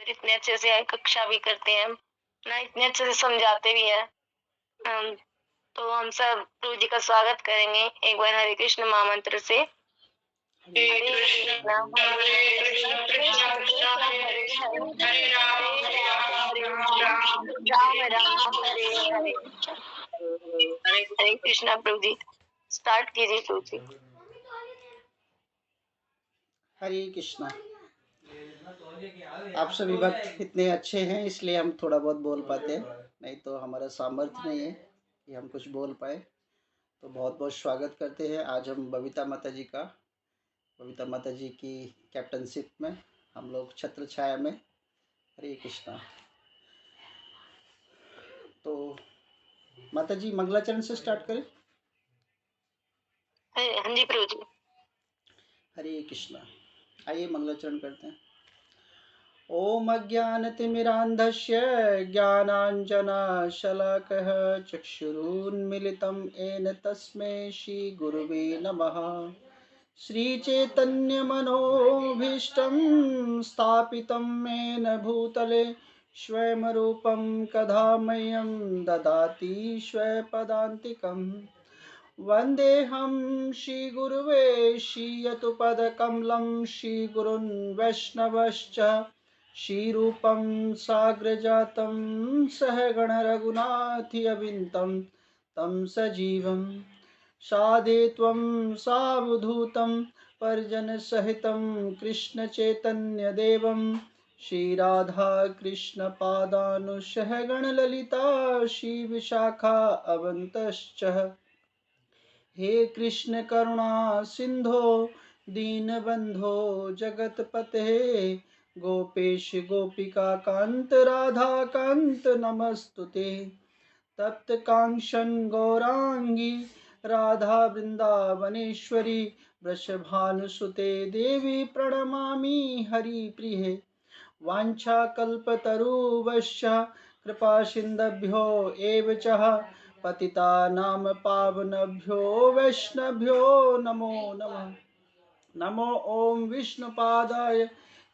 फिर इतने अच्छे से कक्षा भी करते हैं ना, इतने अच्छे से समझाते भी हैं। तो हम सब प्रभु जी का स्वागत करेंगे एक बार हरे कृष्ण महामंत्र से। हरे कृष्ण कृष्ण कृष्ण हरे हरे हरे राम राम हरे हरे। हरे कृष्णा प्रभु जी, स्टार्ट कीजिए प्रभु जी। हरे कृष्णा। आप सभी भक्त इतने अच्छे हैं इसलिए हम थोड़ा बहुत बोल पाते हैं, नहीं तो हमारा सामर्थ्य नहीं है कि हम कुछ बोल पाए। तो बहुत बहुत स्वागत करते हैं। आज हम बबीता माता जी की कैप्टनशिप में हम लोग छत्र छाया में। हरे कृष्णा। तो माता जी मंगलाचरण से स्टार्ट करें। हाँ जी प्रभु जी। हरे कृष्णा। आइए मंगलाचरण करते हैं। ओम अज्ञानतिमिरान्धस्य ज्ञानाञ्जनशलाकः चक्षुरुन्मीलितं येन तस्मै श्रीगुरुवे नमः। श्रीचैतन्यमनोभीष्टं स्थापितं येन भूतले स्वयं रूपं कदा मह्यं ददाति स्वपदान्तिकम्। वन्देऽहं श्रीगुरुवे श्रीयतुपदकमलं श्रीगुरुन् वैष्णवश्च श्रीरूपं साग्रजातं सहगणरघुनाथान्वितं तं सजीवं साधुत्वं सावधूतं परिजनसहितं कृष्णचैतन्यदेवं श्रीराधाकृष्णपादानुसहगणललिता श्रीविशाखा अवन्तश्च। हे कृष्ण करुणा सिंधो दीनबंधो जगतपते गोपेश गोपिका कांत राधा कांत नमस्तुते। तप्त कांक्षन गौरांगी राधा वृंदावनेश्वरी वृषभानुसुते देवी प्रणमामि हरिप्रिये। वाञ्छाकल्पतरुभ्यश्च कृपा सिन्धुभ्यो एव च पतितानां पावनेभ्यो वैष्णवेभ्यो नमो नमः। नमो ॐ विष्णुपादाय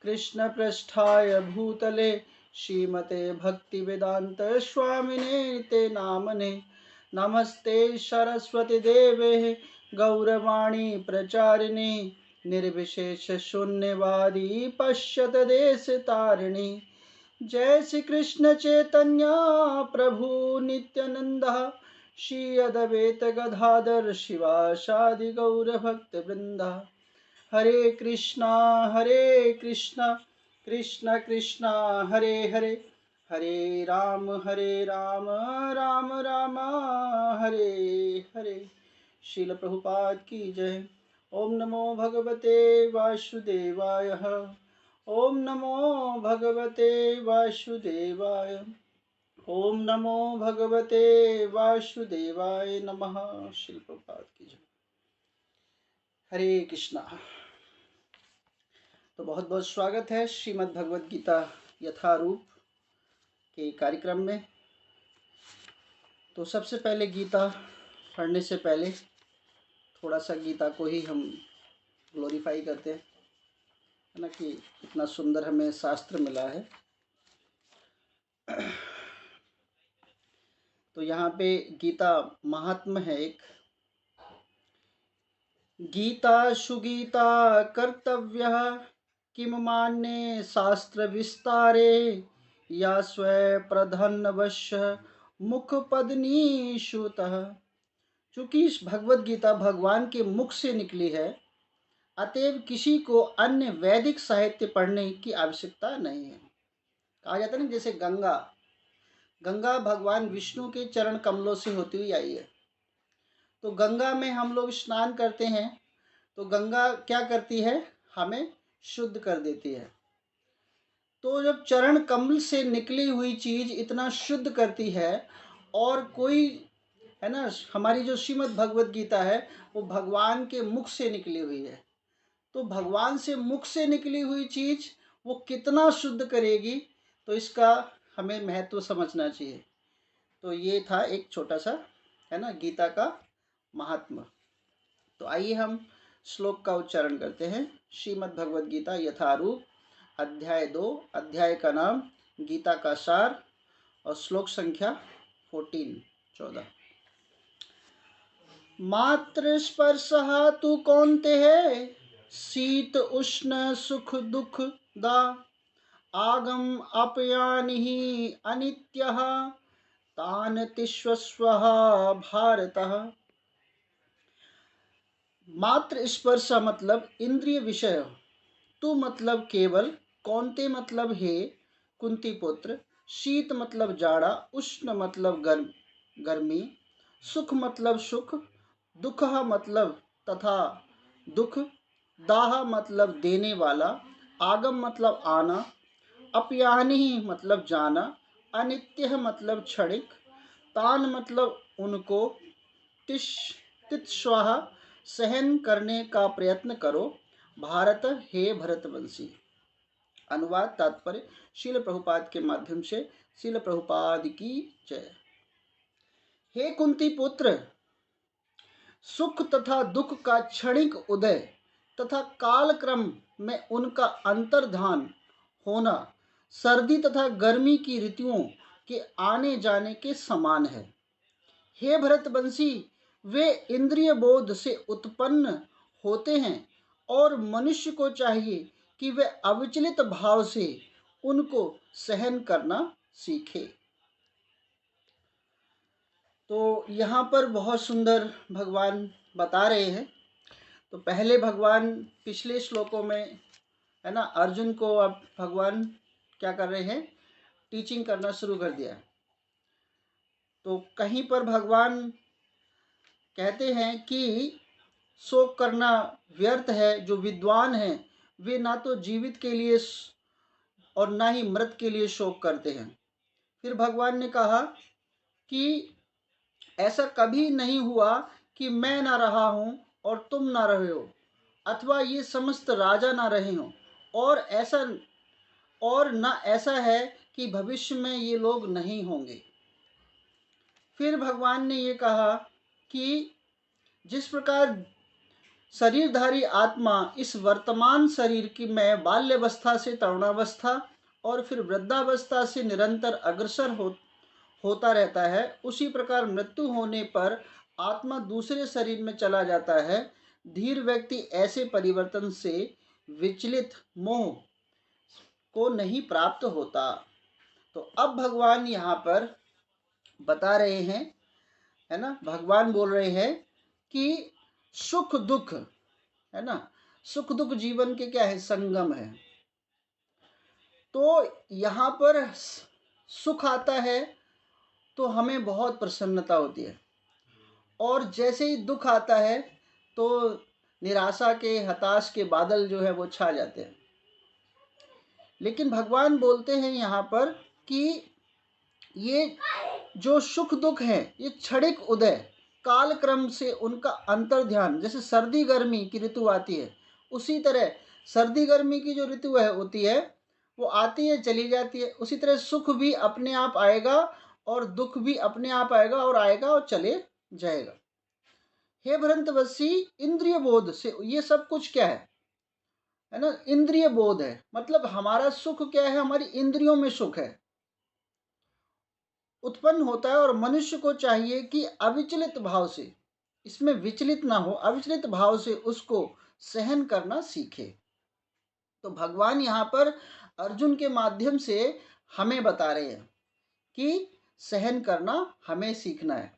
कृष्णप्रेष्ठाय भूतले श्रीमते भक्तिवेदांत स्वामिने ते नामने। नमस्ते सरस्वती देवे गौरवाणी प्रचारिणे निर्विशेष शून्यवादी पश्यत देश तारिणी। जय श्री कृष्ण चैतन्य प्रभु नित्यानंद श्री अद्वैत गदाधर शिवासादि गौर भक्त वृंदा। हरे कृष्णा कृष्ण कृष्ण हरे हरे हरे राम राम राम हरे हरे। श्रील प्रभुपाद की जय। ओम नमो भगवते वासुदेवाय। ओम नमो भगवते वासुदेवाय। ओम नमो भगवते वासुदेवाय नमः। श्रील प्रभुपाद की जय। हरे कृष्णा। तो बहुत बहुत स्वागत है श्रीमद् भगवद गीता यथारूप के कार्यक्रम में। तो सबसे पहले गीता पढ़ने से पहले थोड़ा सा गीता को ही हम ग्लोरीफाई करते हैं, है ना, कि इतना सुंदर हमें शास्त्र मिला है। तो यहाँ पे गीता महात्म है एक। गीता सुगीता कर्तव्य किम मान्ये शास्त्र विस्तारे या स्व प्रधन्वश्य मुखपदनीषुतः। चूंकि इस भगवद गीता भगवान के मुख से निकली है, अतएव किसी को अन्य वैदिक साहित्य पढ़ने की आवश्यकता नहीं है। कहा जाता है ना, जैसे गंगा भगवान विष्णु के चरण कमलों से होती हुई आई है। तो गंगा में हम लोग स्नान करते हैं तो गंगा क्या करती है, हमें शुद्ध कर देती है। तो जब चरण कमल से निकली हुई चीज इतना शुद्ध करती है, और कोई, है ना, हमारी जो श्रीमद् भगवद गीता है वो भगवान के मुख से निकली हुई है, तो भगवान से मुख से निकली हुई चीज वो कितना शुद्ध करेगी, तो इसका हमें महत्व समझना चाहिए। तो ये था एक छोटा सा, है ना, गीता का महात्मा। तो आइए हम श्लोक का उच्चारण करते हैं। श्रीमद् भगवद गीता यथारूप अध्याय 2, अध्याय का नाम गीता का सार और श्लोक संख्या 14। मात्र स्पर्शः तु कौन्तेय शीत उष्ण सुख दुख दा आगम अपयानिहि अनित्यः तान तिष्वस्वः भारतः। मात्र स्पर्श मतलब इंद्रिय विषय, तू मतलब केवल, कौनते मतलब हे कुंती पुत्र, शीत मतलब जाड़ा, उष्ण मतलब गर्मी, सुख मतलब सुख, दुख मतलब तथा दुख, दाह मतलब देने वाला, आगम मतलब आना, अपयानि मतलब जाना, अनित्य मतलब क्षणिक, तान मतलब उनको, तिस्वाहा सहन करने का प्रयत्न करो, भारत हे भरतवंशी। अनुवाद तात्पर्य शील प्रभुपाद के माध्यम से शील प्रभुपाद की जय। हे कुंती पुत्र, सुख तथा दुख का क्षणिक उदय तथा कालक्रम में उनका अंतर्धान होना सर्दी तथा गर्मी की ऋतुओं के आने जाने के समान है। हे भरतवंशी, वे इंद्रिय बोध से उत्पन्न होते हैं और मनुष्य को चाहिए कि वे अविचलित भाव से उनको सहन करना सीखे। तो यहाँ पर बहुत सुंदर भगवान बता रहे हैं। तो पहले भगवान पिछले श्लोकों में है ना, अर्जुन को अब भगवान क्या कर रहे हैं, टीचिंग करना शुरू कर दिया। तो कहीं पर भगवान कहते हैं कि शोक करना व्यर्थ है, जो विद्वान हैं वे ना तो जीवित के लिए और ना ही मृत के लिए शोक करते हैं। फिर भगवान ने कहा कि ऐसा कभी नहीं हुआ कि मैं ना रहा हूं और तुम ना रहे हो, अथवा ये समस्त राजा ना रहे हो, और ना ऐसा है कि भविष्य में ये लोग नहीं होंगे। फिर भगवान ने ये कहा कि जिस प्रकार शरीरधारी आत्मा इस वर्तमान शरीर की में बाल्यावस्था से तरुणावस्था और फिर वृद्धावस्था से निरंतर अग्रसर होता रहता है, उसी प्रकार मृत्यु होने पर आत्मा दूसरे शरीर में चला जाता है। धीर व्यक्ति ऐसे परिवर्तन से विचलित मोह को नहीं प्राप्त होता। तो अब भगवान यहाँ पर बता रहे हैं, है ना, भगवान बोल रहे हैं कि सुख दुख, है ना, सुख दुख जीवन के क्या है, संगम है। तो यहाँ पर सुख आता है तो हमें बहुत प्रसन्नता होती है, और जैसे ही दुख आता है तो निराशा के, हताश के बादल जो है वो छा जाते हैं। लेकिन भगवान बोलते हैं यहाँ पर कि ये जो सुख दुख है ये क्षणिक उदय, काल क्रम से उनका अंतर्ध्यान, जैसे सर्दी गर्मी की ऋतु आती है उसी तरह सर्दी गर्मी की जो ऋतु है होती है वो आती है चली जाती है, उसी तरह सुख भी अपने आप आएगा और दुख भी अपने आप आएगा और चले जाएगा। हे भरतवंशी, इंद्रिय बोध से ये सब कुछ क्या है ना, इंद्रिय बोध है, मतलब हमारा सुख क्या है, हमारी इंद्रियों में सुख है उत्पन्न होता है, और मनुष्य को चाहिए कि अविचलित भाव से, इसमें विचलित ना हो, अविचलित भाव से उसको सहन करना सीखे। तो भगवान यहाँ पर अर्जुन के माध्यम से हमें बता रहे हैं कि सहन करना हमें सीखना है।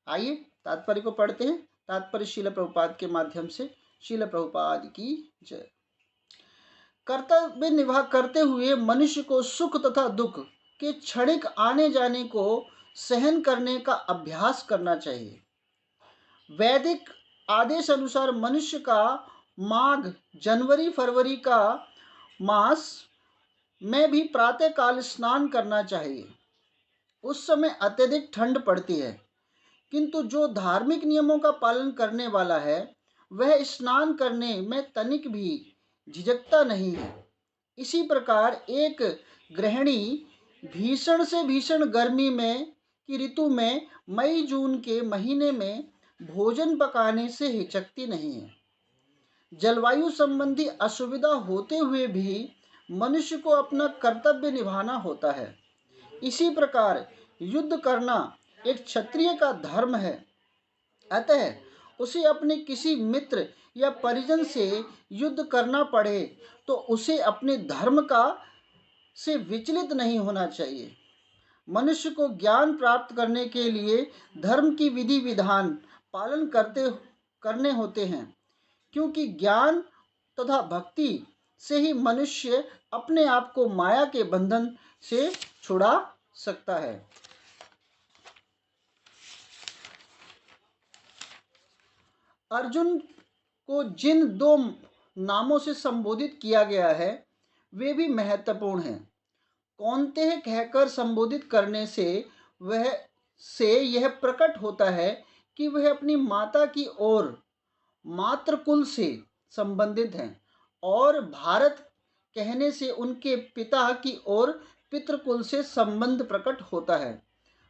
आइए तात्पर्य को पढ़ते हैं। तात्पर्य शील प्रभुपाद के माध्यम से। शील प्रभुपाद की जय। कर्तव्य निर्वाह करते हुए मनुष्य को सुख तथा दुख के क्षणिक आने जाने को सहन करने का अभ्यास करना चाहिए। वैदिक आदेश अनुसार मनुष्य का माघ, जनवरी, फरवरी का मास में भी प्रातः काल स्नान करना चाहिए। उस समय अत्यधिक ठंड पड़ती है, किंतु जो धार्मिक नियमों का पालन करने वाला है वह स्नान करने में तनिक भी झिझकता नहीं है। इसी प्रकार एक गृहिणी भीषण से भीषण गर्मी में की ऋतु में मई जून के महीने में भोजन पकाने से हिचकती नहीं है। जलवायु संबंधी असुविधा होते हुए भी मनुष्य को अपना कर्तव्य निभाना होता है। इसी प्रकार युद्ध करना एक क्षत्रिय का धर्म है। अतः उसे अपने किसी मित्र या परिजन से युद्ध करना पड़े तो उसे अपने धर्म का से विचलित नहीं होना चाहिए। मनुष्य को ज्ञान प्राप्त करने के लिए धर्म की विधि विधान पालन करने होते हैं, क्योंकि ज्ञान तथा भक्ति से ही मनुष्य अपने आप को माया के बंधन से छुड़ा सकता है। अर्जुन को जिन दो नामों से संबोधित किया गया है वे भी महत्वपूर्ण हैं। कौन्तेय कहकर संबोधित करने से यह प्रकट होता है कि वह अपनी माता की ओर मातृकुल से संबंधित हैं, और भारत कहने से उनके पिता की ओर पितृकुल से संबंध प्रकट होता है।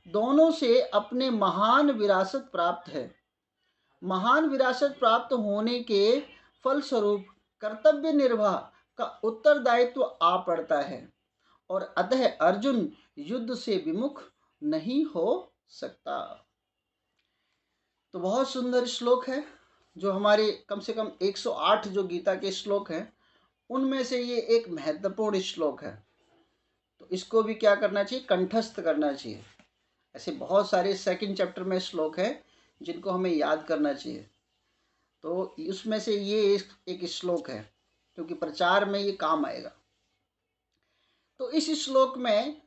दोनों से अपने महान विरासत प्राप्त है। महान विरासत प्राप्त होने के फलस्वरूप कर्तव्य निर्वाह का उत्तरदायित्व आ पड़ता है, और अतः अर्जुन युद्ध से विमुख नहीं हो सकता। तो बहुत सुंदर श्लोक है, जो हमारे कम से कम 108 जो गीता के श्लोक हैं उनमें से ये एक महत्वपूर्ण श्लोक है। तो इसको भी क्या करना चाहिए, कंठस्थ करना चाहिए। ऐसे बहुत सारे सेकंड चैप्टर में श्लोक हैं जिनको हमें याद करना चाहिए। तो उसमें से ये एक श्लोक है, क्योंकि प्रचार में ये काम आएगा। तो इस श्लोक में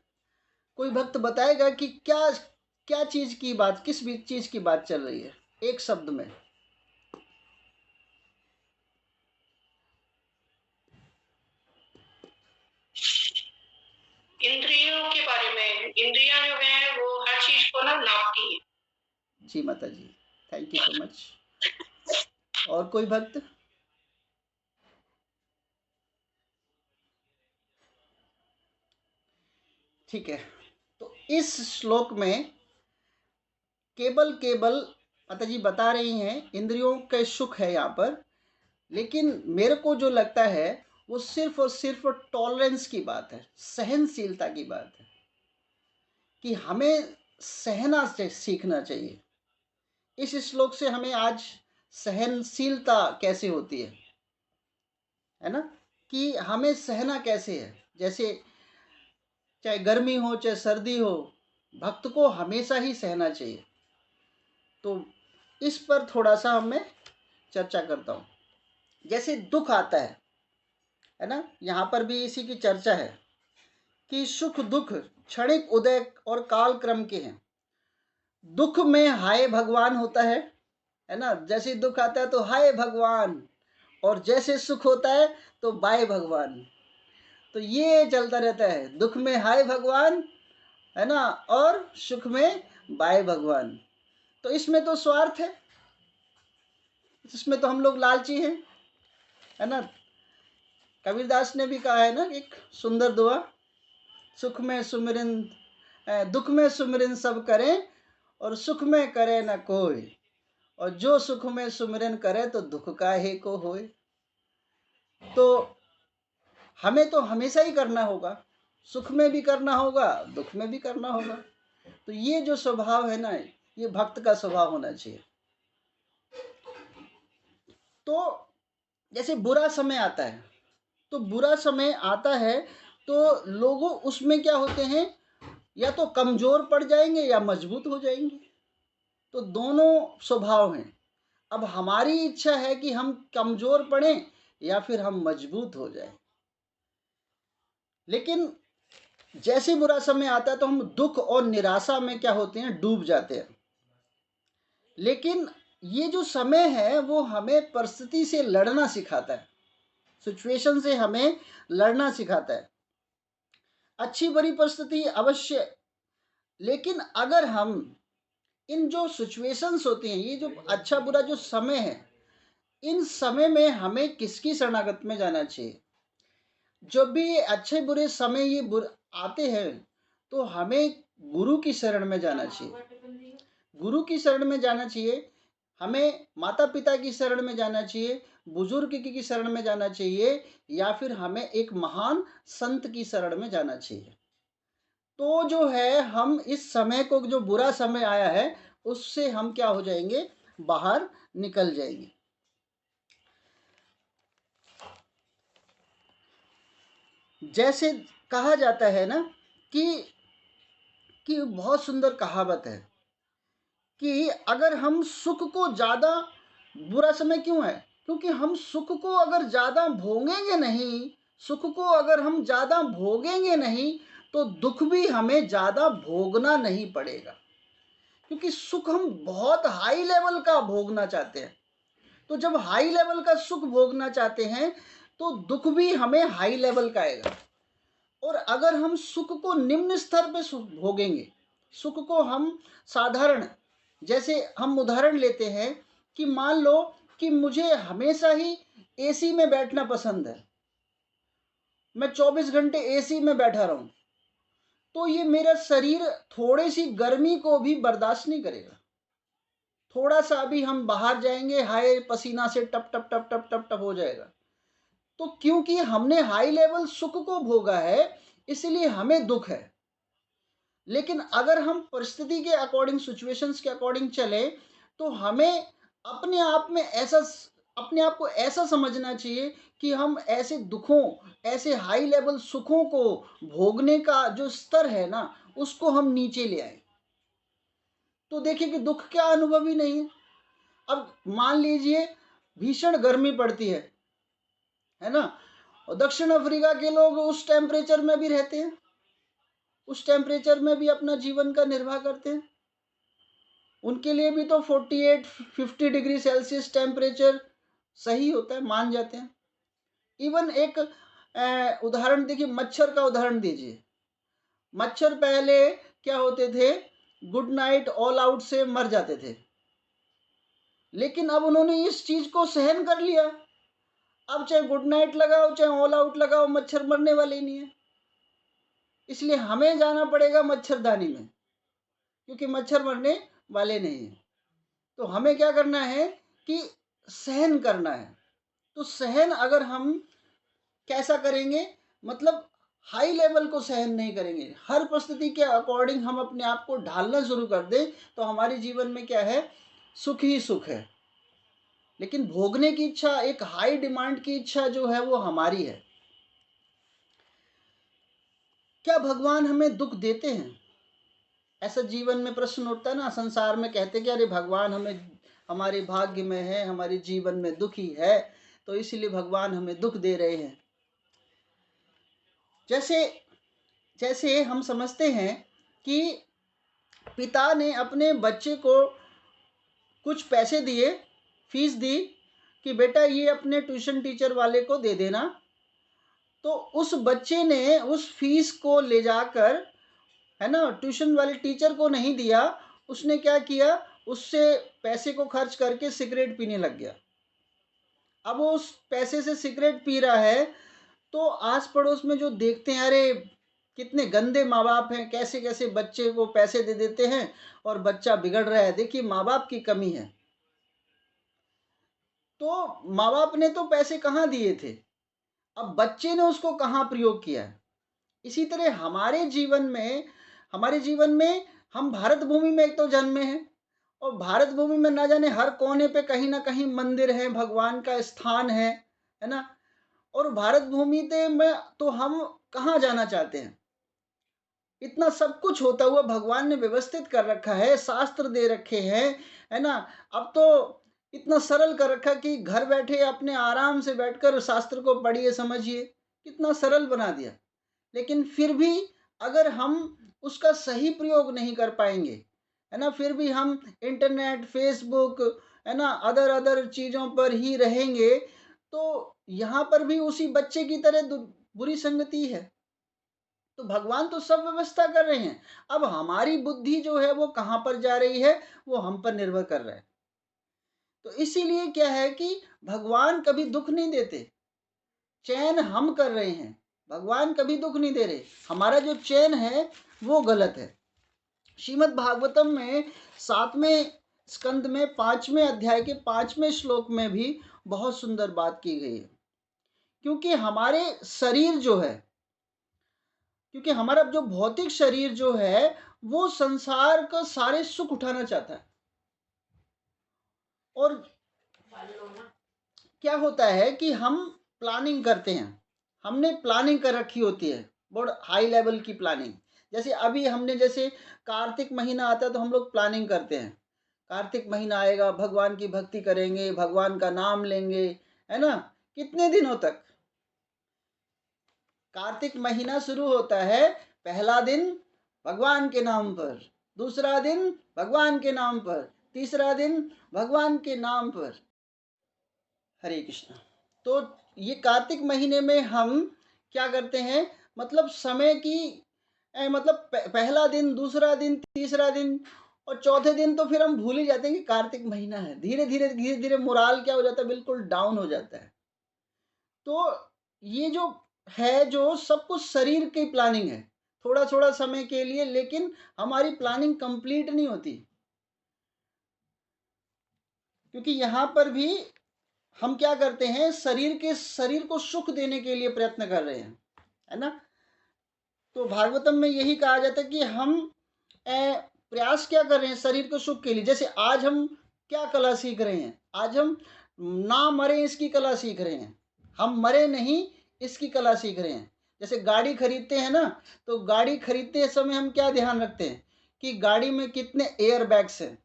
कोई भक्त बताएगा कि क्या चीज की बात, किस चीज की बात चल रही है, एक शब्द में। इंद्रियों के बारे में। इंद्रियां जो है वो हर चीज को ना नापती है। जी माता जी, थैंक यू सो मच। और कोई भक्त? ठीक है। तो इस श्लोक में केवल माता जी बता रही हैं इंद्रियों के सुख है यहाँ पर, लेकिन मेरे को जो लगता है वो सिर्फ और सिर्फ टॉलरेंस की बात है, सहनशीलता की बात है, कि हमें सहना से सीखना चाहिए। इस श्लोक से हमें आज सहनशीलता कैसे होती है ना, कि हमें सहना कैसे है। जैसे चाहे गर्मी हो चाहे सर्दी हो, भक्त को हमेशा ही सहना चाहिए। तो इस पर थोड़ा सा मैं चर्चा करता हूँ। जैसे दुख आता है ना, यहाँ पर भी इसी की चर्चा है कि सुख दुख क्षणिक उदय और काल क्रम के हैं। दुख में हाय भगवान होता है ना। जैसे दुख आता है तो हाय भगवान, और जैसे सुख होता है तो बाय भगवान। तो ये चलता रहता है, दुख में हाय भगवान है ना, और सुख में बाय भगवान। तो इसमें तो स्वार्थ है, इसमें तो हम लोग लालची हैं, है ना। कबीरदास ने भी कहा है ना एक सुंदर दुआ, सुख में सुमिरन दुख में सुमिरन सब करें और सुख में करे न कोई, और जो सुख में सुमिरन करे तो दुख काहे को होए। तो हमें तो हमेशा ही करना होगा, सुख में भी करना होगा, दुख में भी करना होगा। तो ये जो स्वभाव है ना, ये भक्त का स्वभाव होना चाहिए। तो जैसे बुरा समय आता है, तो बुरा समय आता है तो लोगों उसमें क्या होते हैं, या तो कमजोर पड़ जाएंगे या मजबूत हो जाएंगे। तो दोनों स्वभाव हैं। अब हमारी इच्छा है कि हम कमजोर पड़ें या फिर हम मजबूत हो जाएं। लेकिन जैसे बुरा समय आता है तो हम दुख और निराशा में क्या होते हैं, डूब जाते हैं। लेकिन ये जो समय है वो हमें परिस्थिति से लड़ना सिखाता है, सिचुएशन से हमें लड़ना सिखाता है। अच्छी बुरी परिस्थिति अवश्य, लेकिन अगर हम इन जो सिचुएशंस होती हैं, ये जो अच्छा बुरा जो समय है, इन समय में हमें किसकी शरणागत में जाना चाहिए। जब भी ये अच्छे बुरे समय ये आते हैं तो हमें गुरु की शरण में जाना चाहिए। गुरु की शरण में जाना चाहिए, हमें माता पिता की शरण में जाना चाहिए, बुजुर्ग की शरण में जाना चाहिए या फिर हमें एक महान संत की शरण में जाना चाहिए। तो जो है हम इस समय को, जो बुरा समय आया है, उससे हम क्या हो जाएंगे, बाहर निकल जाएंगे। जैसे कहा जाता है ना कि बहुत सुंदर कहावत है कि अगर हम सुख को ज़्यादा, बुरा समय क्यों है, क्योंकि हम सुख को अगर ज़्यादा भोगेंगे नहीं, सुख को अगर हम ज़्यादा भोगेंगे नहीं तो दुख भी हमें ज़्यादा भोगना नहीं पड़ेगा, क्योंकि सुख हम बहुत हाई लेवल का भोगना चाहते हैं। तो जब हाई लेवल का सुख भोगना चाहते हैं तो दुख भी हमें हाई लेवल का आएगा। और अगर हम सुख को निम्न स्तर पे भोगेंगे, सुख को हम साधारण, जैसे हम उदाहरण लेते हैं कि मान लो कि मुझे हमेशा ही एसी में बैठना पसंद है, मैं 24 घंटे एसी में बैठा रहूं, तो ये मेरा शरीर थोड़ी सी गर्मी को भी बर्दाश्त नहीं करेगा। थोड़ा सा भी हम बाहर जाएंगे, हाय पसीना से टप टप टप टप टप टप हो जाएगा। तो क्योंकि हमने हाई लेवल सुख को भोगा है, इसलिए हमें दुख है। लेकिन अगर हम परिस्थिति के अकॉर्डिंग, सिचुएशंस के अकॉर्डिंग चले, तो हमें अपने आप में ऐसा, अपने आप को ऐसा समझना चाहिए कि हम ऐसे दुखों, ऐसे हाई लेवल सुखों को भोगने का जो स्तर है ना, उसको हम नीचे ले आए। तो देखिए कि दुख क्या अनुभव ही नहीं है। अब मान लीजिए भीषण गर्मी पड़ती है ना, और दक्षिण अफ्रीका के लोग उस टेम्परेचर में भी रहते हैं, उस टेम्परेचर में भी अपना जीवन का निर्वाह करते हैं। उनके लिए भी तो 48-50 डिग्री सेल्सियस टेम्परेचर सही होता है, मान जाते हैं। इवन एक उदाहरण देखिए, मच्छर का उदाहरण दीजिए। मच्छर पहले क्या होते थे, गुड नाइट ऑल आउट से मर जाते थे, लेकिन अब उन्होंने इस चीज को सहन कर लिया। अब चाहे गुड नाइट लगाओ चाहे ऑल आउट लगाओ, मच्छर मरने वाले ही नहीं है। इसलिए हमें जाना पड़ेगा मच्छरदानी में, क्योंकि मच्छर मरने वाले नहीं है। तो हमें क्या करना है कि सहन करना है। तो सहन अगर हम कैसा करेंगे, मतलब हाई लेवल को सहन नहीं करेंगे, हर परिस्थिति के अकॉर्डिंग हम अपने आप को ढालना शुरू कर दें, तो हमारे जीवन में क्या है, सुख ही सुख है। लेकिन भोगने की इच्छा, एक हाई डिमांड की इच्छा जो है वो हमारी है। क्या भगवान हमें दुख देते हैं? ऐसा जीवन में प्रश्न उठता है ना, संसार में कहते कि अरे भगवान हमें, हमारे भाग्य में है, हमारे जीवन में दुखी है, तो इसीलिए भगवान हमें दुख दे रहे हैं। जैसे जैसे हम समझते हैं कि पिता ने अपने बच्चे को कुछ पैसे दिए, फीस दी कि बेटा ये अपने ट्यूशन टीचर वाले को दे देना। तो उस बच्चे ने उस फीस को ले जाकर, है ना, ट्यूशन वाले टीचर को नहीं दिया, उसने क्या किया, उससे पैसे को खर्च करके सिगरेट पीने लग गया। अब वो उस पैसे से सिगरेट पी रहा है, तो आस पड़ोस में जो देखते हैं, अरे कितने गंदे माँ बाप हैं, कैसे कैसे बच्चे को पैसे दे देते हैं और बच्चा बिगड़ रहा है, देखिए माँ बाप की कमी है। तो माँ बाप ने तो पैसे कहाँ दिए थे, अब बच्चे ने उसको कहाँ प्रयोग किया है। इसी तरह हमारे जीवन में हम भारत भूमि में एक तो जन्मे हैं, और भारत भूमि में ना जाने हर कोने पे कहीं ना कहीं मंदिर है, भगवान का स्थान है ना। और भारत भूमि में तो हम कहाँ जाना चाहते हैं, इतना सब कुछ होता हुआ भगवान ने व्यवस्थित कर रखा है, शास्त्र दे रखे हैं, है ना। अब तो इतना सरल कर रखा कि घर बैठे अपने आराम से बैठकर शास्त्र को पढ़िए, समझिए, कितना सरल बना दिया। लेकिन फिर भी अगर हम उसका सही प्रयोग नहीं कर पाएंगे, है ना, फिर भी हम इंटरनेट, फेसबुक, है ना, अदर अदर चीज़ों पर ही रहेंगे, तो यहाँ पर भी उसी बच्चे की तरह बुरी संगति है। तो भगवान तो सब व्यवस्था कर रहे हैं, अब हमारी बुद्धि जो है वो कहाँ पर जा रही है, वो हम पर निर्भर कर रहा है। तो इसीलिए क्या है कि भगवान कभी दुख नहीं देते, चयन हम कर रहे हैं, भगवान कभी दुख नहीं दे रहे। हमारा जो चयन है वो गलत है। श्रीमद् भागवतम में 7वें स्कंद में 5वें अध्याय के 5वें श्लोक में भी बहुत सुंदर बात की गई है। क्योंकि हमारे शरीर जो है, क्योंकि हमारा जो भौतिक शरीर जो है वो संसार का सारे सुख उठाना चाहता है। और क्या होता है कि हम प्लानिंग करते हैं, हमने प्लानिंग कर रखी होती है, बहुत हाई लेवल की प्लानिंग। जैसे अभी हमने, जैसे कार्तिक महीना आता है तो हम लोग प्लानिंग करते हैं, कार्तिक महीना आएगा, भगवान की भक्ति करेंगे, भगवान का नाम लेंगे, है ना। कितने दिनों तक? कार्तिक महीना शुरू होता है, पहला दिन भगवान के नाम पर, दूसरा दिन भगवान के नाम पर, तीसरा दिन भगवान के नाम पर। हरे कृष्णा। तो ये कार्तिक महीने में हम क्या करते हैं, मतलब समय की मतलब पहला दिन, दूसरा दिन, तीसरा दिन और चौथे दिन तो फिर हम भूल ही जाते हैं कि कार्तिक महीना है। धीरे धीरे धीरे धीरे मोराल क्या हो जाता है, बिल्कुल डाउन हो जाता है। तो ये जो है, जो सब कुछ शरीर की प्लानिंग है, थोड़ा थोड़ा समय के लिए, लेकिन हमारी प्लानिंग कंप्लीट नहीं होती। क्योंकि यहाँ पर भी हम क्या करते हैं, शरीर को सुख देने के लिए प्रयत्न कर रहे हैं, है ना। तो भागवतम में यही कहा जाता है कि हम प्रयास क्या कर रहे हैं शरीर को सुख के लिए। जैसे आज हम क्या कला सीख रहे हैं, आज हम ना मरे इसकी कला सीख रहे हैं, हम मरे नहीं इसकी कला सीख रहे हैं। जैसे गाड़ी खरीदते हैं ना, तो गाड़ी खरीदते समय हम क्या ध्यान रखते हैं कि गाड़ी में कितने एयर बैग्स हैं,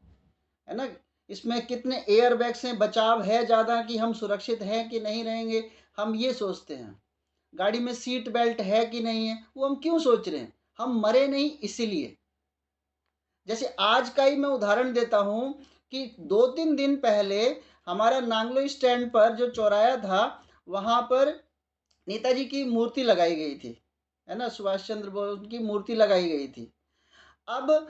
है ना, इसमें कितने एयर बैग्स हैं, बचाव है ज़्यादा कि हम सुरक्षित हैं कि नहीं रहेंगे, हम ये सोचते हैं। गाड़ी में सीट बेल्ट है कि नहीं है, वो हम क्यों सोच रहे हैं, हम मरे नहीं इसीलिए। जैसे आज का ही मैं उदाहरण देता हूँ कि 2-3 दिन पहले हमारा नांगलो स्टैंड पर जो चौराया था, वहाँ पर नेताजी की मूर्ति लगाई गई थी, है ना, सुभाष चंद्र बोस की मूर्ति लगाई गई थी। अब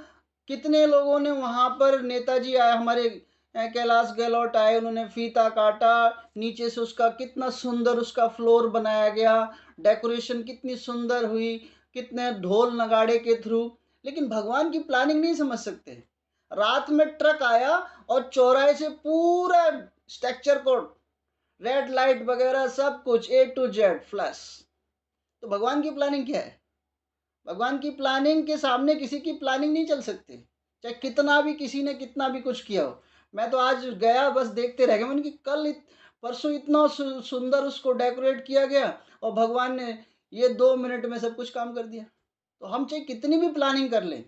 कितने लोगों ने वहाँ पर, नेताजी आए हमारे, कैलाश गहलोत आए, उन्होंने फीता काटा, नीचे से उसका कितना सुंदर उसका फ्लोर बनाया गया, डेकोरेशन कितनी सुंदर हुई, कितने ढोल नगाड़े के थ्रू। लेकिन भगवान की प्लानिंग नहीं समझ सकते। रात में ट्रक आया और चौराहे से पूरा स्ट्रक्चर को, रेड लाइट वगैरह सब कुछ A to Z फ्लैश। तो भगवान की प्लानिंग क्या है? भगवान की प्लानिंग के सामने किसी की प्लानिंग नहीं चल सकती, चाहे कितना भी किसी ने कितना भी कुछ किया हो। मैं तो आज गया, बस देखते रह गए, मैंने कि परसों इतना सुंदर उसको डेकोरेट किया गया और भगवान ने ये 2 मिनट में सब कुछ काम कर दिया। तो हम चाहे कितनी भी प्लानिंग कर लें,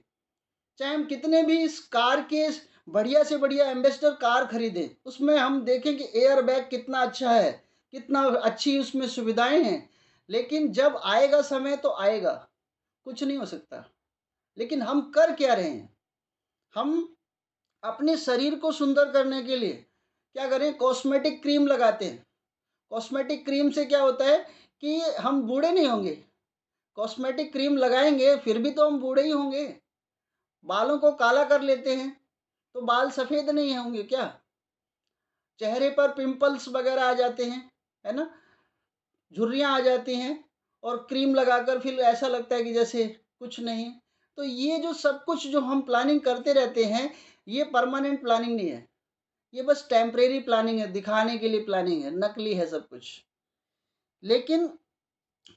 चाहे हम कितने भी इस कार के बढ़िया से बढ़िया एम्बेसडर कार खरीदें, उसमें हम देखें कि एयर बैग कितना अच्छा है, कितना अच्छी उसमें सुविधाएं हैं, लेकिन जब आएगा समय तो आएगा, कुछ नहीं हो सकता। लेकिन हम कर क्या रहे हैं, हम अपने शरीर को सुंदर करने के लिए क्या करें, कॉस्मेटिक क्रीम लगाते हैं। कॉस्मेटिक क्रीम से क्या होता है कि हम बूढ़े नहीं होंगे, कॉस्मेटिक क्रीम लगाएंगे फिर भी तो हम बूढ़े ही होंगे। बालों को काला कर लेते हैं तो बाल सफ़ेद नहीं होंगे क्या? चेहरे पर पिंपल्स वगैरह आ जाते हैं, है ना, झुर्रियाँ आ जाती हैं, और क्रीम लगाकर फिर ऐसा लगता है कि जैसे कुछ नहीं। तो ये जो सब कुछ जो हम प्लानिंग करते रहते हैं, ये परमानेंट प्लानिंग नहीं है, ये बस टेम्परेरी प्लानिंग है, दिखाने के लिए प्लानिंग है, नकली है सब कुछ। लेकिन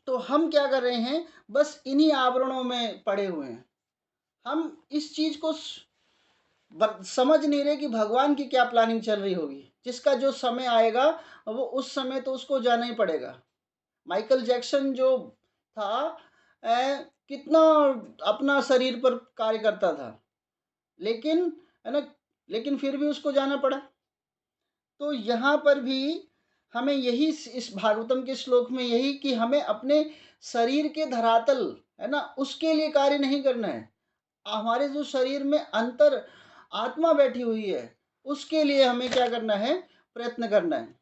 तो हम क्या कर रहे हैं, बस इन्हीं आवरणों में पड़े हुए हैं। हम इस चीज़ को समझ नहीं रहे कि भगवान की क्या प्लानिंग चल रही होगी। जिसका जो समय आएगा वो उस समय तो उसको जाना ही पड़ेगा। माइकल जैक्सन जो था, कितना अपना शरीर पर कार्य करता था, लेकिन, है ना, लेकिन फिर भी उसको जाना पड़ा। तो यहाँ पर भी हमें यही, इस भागवतम के श्लोक में यही कि हमें अपने शरीर के धरातल, है ना, उसके लिए कार्य नहीं करना है। हमारे जो शरीर में अंतर आत्मा बैठी हुई है, उसके लिए हमें क्या करना है, प्रयत्न करना है।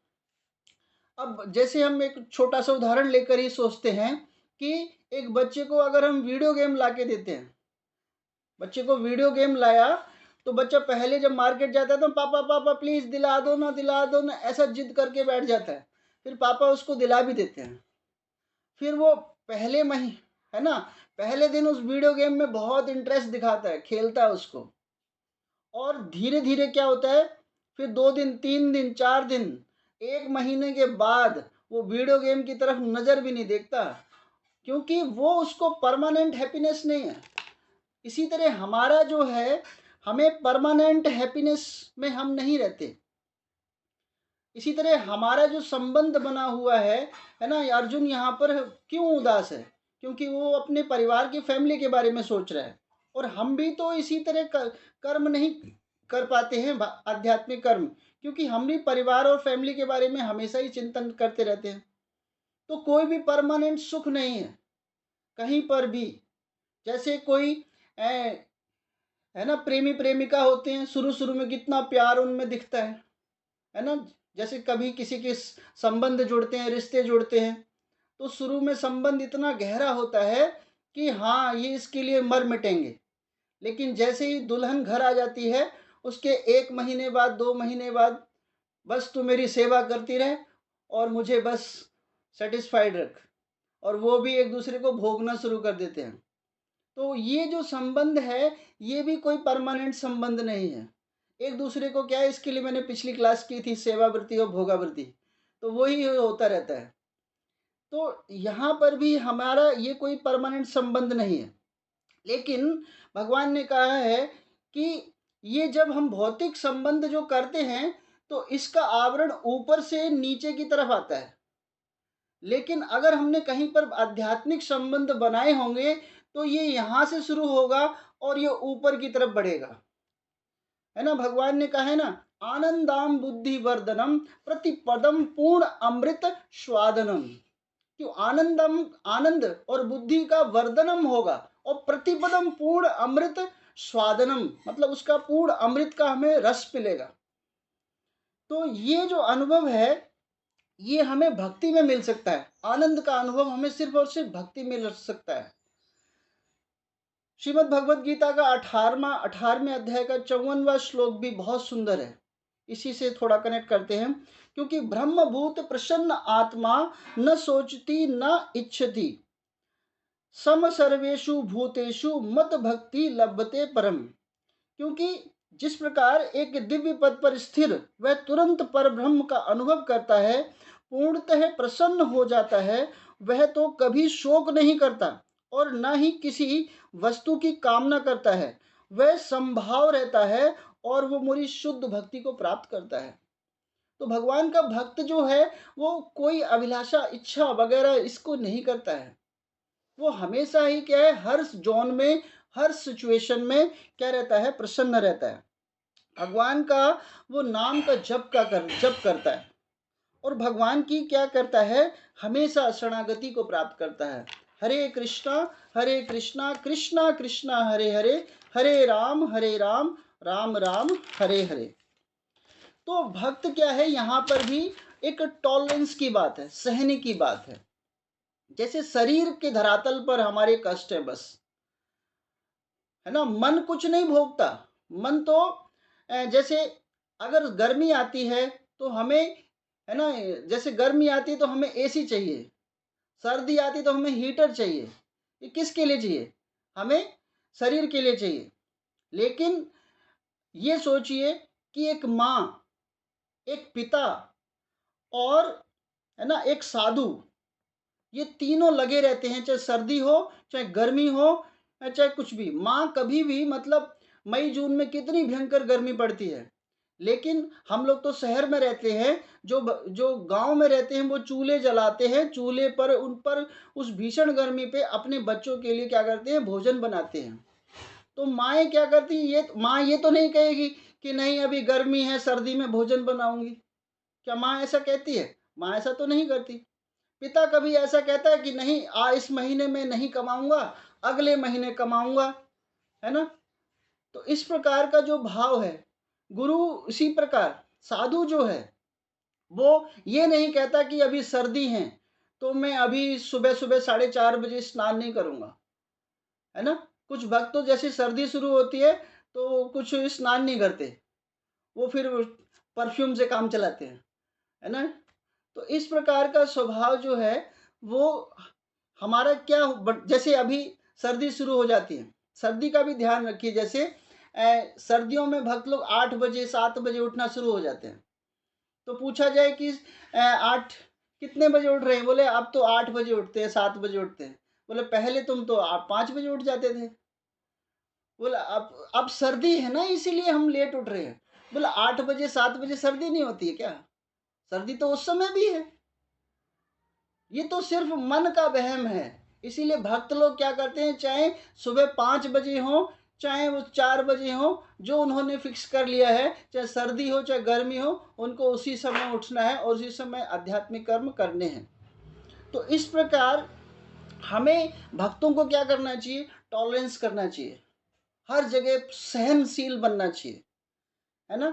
अब जैसे हम एक छोटा सा उदाहरण लेकर ही सोचते हैं कि एक बच्चे को अगर हम वीडियो गेम ला के देते हैं, बच्चे को वीडियो गेम लाया, तो बच्चा पहले जब मार्केट जाता है तो पापा पापा प्लीज़ दिला दो ना, दिला दो ना, ऐसा जिद करके बैठ जाता है। फिर पापा उसको दिला भी देते हैं। फिर वो पहले महीने, है ना, पहले दिन उस वीडियो गेम में बहुत इंटरेस्ट दिखाता है, खेलता है उसको, और धीरे धीरे क्या होता है, फिर 2 दिन, 3 दिन, 4 दिन, 1 महीने के बाद वो वीडियो गेम की तरफ नज़र भी नहीं देखता, क्योंकि वो उसको परमानेंट हैप्पीनेस नहीं है। इसी तरह हमारा जो है, हमें परमानेंट हैप्पीनेस में हम नहीं रहते। इसी तरह हमारा जो संबंध बना हुआ है ना, अर्जुन यहाँ पर क्यों उदास है? क्योंकि वो अपने परिवार की फैमिली के बारे में सोच रहा है। और हम भी तो इसी तरह कर्म नहीं कर पाते हैं, आध्यात्मिक कर्म, क्योंकि हम भी परिवार और फैमिली के बारे में हमेशा ही चिंतन करते रहते हैं। तो कोई भी परमानेंट सुख नहीं है कहीं पर भी। जैसे कोई है ना, प्रेमी प्रेमिका होते हैं, शुरू शुरू में कितना प्यार उनमें दिखता है ना। जैसे कभी किसी के संबंध जुड़ते हैं, रिश्ते जुड़ते हैं, तो शुरू में संबंध इतना गहरा होता है कि हाँ, ये इसके लिए मर मिटेंगे। लेकिन जैसे ही दुल्हन घर आ जाती है, उसके 1 महीने बाद, 2 महीने बाद, बस तू मेरी सेवा करती रहे और मुझे बस सेटिस्फाइड रख, और वो भी एक दूसरे को भोगना शुरू कर देते हैं। तो ये जो संबंध है, ये भी कोई परमानेंट संबंध नहीं है। एक दूसरे को क्या है, इसके लिए मैंने पिछली क्लास की थी, सेवावृत्ति और भोगावृत्ति, तो वही होता रहता है। तो यहाँ पर भी हमारा ये कोई परमानेंट संबंध नहीं है। लेकिन भगवान ने कहा है कि ये जब हम भौतिक संबंध जो करते हैं, तो इसका आवरण ऊपर से नीचे की तरफ आता है। लेकिन अगर हमने कहीं पर आध्यात्मिक संबंध बनाए होंगे, तो ये यहाँ से शुरू होगा और ये ऊपर की तरफ बढ़ेगा, है ना। भगवान ने कहा है ना, आनंदाम बुद्धि वर्धनम प्रतिपदम पूर्ण अमृत स्वादनम। क्यों? आनंद और बुद्धि का वर्धनम होगा, और प्रतिपदम पूर्ण अमृत स्वादनम, मतलब उसका पूर्ण अमृत का हमें रस मिलेगा। तो ये जो अनुभव है, ये हमें भक्ति में मिल सकता है। आनंद का अनुभव हमें सिर्फ और सिर्फ भक्ति में मिल सकता है। श्रीमद् भगवद गीता का 18वें अध्याय का 54वां श्लोक भी बहुत सुंदर है। इसी से थोड़ा कनेक्ट करते हैं। क्योंकि ब्रह्मभूत प्रसन्न आत्मा न सोचती न इच्छति, सम सर्वेषु भूतेषु मत भक्ति लभते परम। क्योंकि जिस प्रकार एक दिव्य पद पर स्थिर वह तुरंत पर ब्रह्म का अनुभव करता है, पूर्णतः प्रसन्न हो जाता है, वह तो कभी शोक नहीं करता और न ही किसी वस्तु की कामना करता है। वह संभाव रहता है और वो मेरी शुद्ध भक्ति को प्राप्त करता है। तो भगवान का भक्त जो है, वो कोई अभिलाषा, इच्छा वगैरह इसको नहीं करता है। वो हमेशा ही क्या है, हर जोन में, हर सिचुएशन में क्या रहता है, प्रसन्न रहता है। भगवान का वो नाम का जप करता है, और भगवान की क्या करता है, हमेशा शरणागति को प्राप्त करता है। हरे कृष्णा कृष्णा कृष्णा हरे हरे, हरे राम राम राम हरे हरे। तो भक्त क्या है, यहाँ पर भी एक टॉलरेंस की बात है, सहने की बात है। जैसे शरीर के धरातल पर हमारे कष्ट है बस, है ना। मन कुछ नहीं भोगता। मन तो जैसे अगर गर्मी आती है तो हमें, है ना, जैसे गर्मी आती है तो हमें एसी चाहिए, सर्दी आती तो हमें हीटर चाहिए। ये किसके लिए चाहिए? हमें शरीर के लिए चाहिए। लेकिन ये सोचिए कि एक माँ, एक पिता और, है ना, एक साधु, ये तीनों लगे रहते हैं, चाहे सर्दी हो, चाहे गर्मी हो, चाहे कुछ भी। माँ कभी भी, मतलब मई जून में कितनी भयंकर गर्मी पड़ती है, लेकिन हम लोग तो शहर में रहते हैं, जो गांव में रहते हैं वो चूल्हे जलाते हैं, चूल्हे पर उन पर उस भीषण गर्मी पे अपने बच्चों के लिए क्या करते हैं, भोजन बनाते हैं। तो माएँ क्या करती हैं, ये माँ ये तो नहीं कहेगी कि नहीं अभी गर्मी है, सर्दी में भोजन बनाऊंगी। क्या माँ ऐसा कहती है? माँ ऐसा तो नहीं करती। पिता कभी ऐसा कहता है कि नहीं इस महीने में नहीं कमाऊंगा, अगले महीने कमाऊंगा, है ना। तो इस प्रकार का जो भाव है, गुरु इसी प्रकार, साधु जो है वो ये नहीं कहता कि अभी सर्दी है तो मैं अभी सुबह सुबह 4:30 बजे स्नान नहीं करूंगा, है ना। कुछ भक्त तो जैसे सर्दी शुरू होती है तो कुछ स्नान नहीं करते, वो फिर परफ्यूम से काम चलाते हैं, है ना। तो इस प्रकार का स्वभाव जो है वो हमारा क्या, जैसे अभी सर्दी शुरू हो जाती है, सर्दी का भी ध्यान रखिए। जैसे सर्दियों में भक्त लोग 8 बजे 7 बजे उठना शुरू हो जाते हैं, तो पूछा जाए कि 8 कितने बजे उठ रहे हैं, बोले अब तो 8 बजे उठते हैं, 7 बजे उठते हैं। बोले पहले तुम तो आप 5 बजे उठ जाते थे। बोला अब सर्दी है ना इसीलिए हम लेट उठ रहे हैं। बोला 8 बजे 7 बजे सर्दी नहीं होती है क्या? सर्दी तो उस समय भी है। ये तो सिर्फ मन का वहम है। इसीलिए भक्त लोग क्या करते हैं, चाहे सुबह 5 बजे हो, चाहे वो 4 बजे हो, जो उन्होंने फिक्स कर लिया है, चाहे सर्दी हो चाहे गर्मी हो, उनको उसी समय उठना है और उसी समय आध्यात्मिक कर्म करने हैं। तो इस प्रकार हमें भक्तों को क्या करना चाहिए, टॉलरेंस करना चाहिए, हर जगह सहनशील बनना चाहिए, है ना।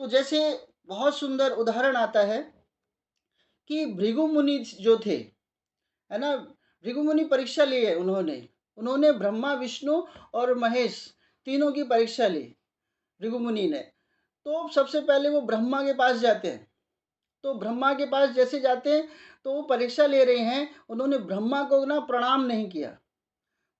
तो जैसे बहुत सुंदर उदाहरण आता है कि भृगु मुनि जो थे, है ना, भृगु मुनि परीक्षा ली है उन्होंने। उन्होंने ब्रह्मा विष्णु और महेश तीनों की परीक्षा ली भृगु मुनि ने। तो सबसे पहले वो ब्रह्मा के पास जाते हैं। तो ब्रह्मा के पास जैसे जाते हैं तो वो परीक्षा ले रहे हैं, उन्होंने ब्रह्मा को ना प्रणाम नहीं किया।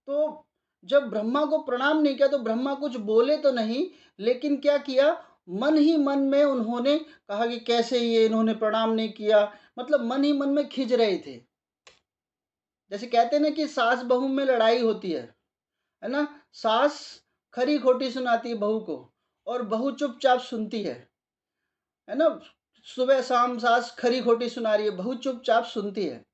तो जब ब्रह्मा को प्रणाम नहीं किया तो ब्रह्मा कुछ बोले तो नहीं, लेकिन क्या किया, मन ही मन में उन्होंने कहा कि कैसे ये इन्होंने प्रणाम नहीं किया, मतलब मन ही मन में खिज रहे थे। जैसे कहते हैं ना कि सास बहू में लड़ाई होती है ना। सास खरी खोटी सुनाती है बहू को और बहू चुपचाप सुनती है ना। सुबह शाम सास खरी खोटी सुना रही है, बहू चुपचाप सुनती है।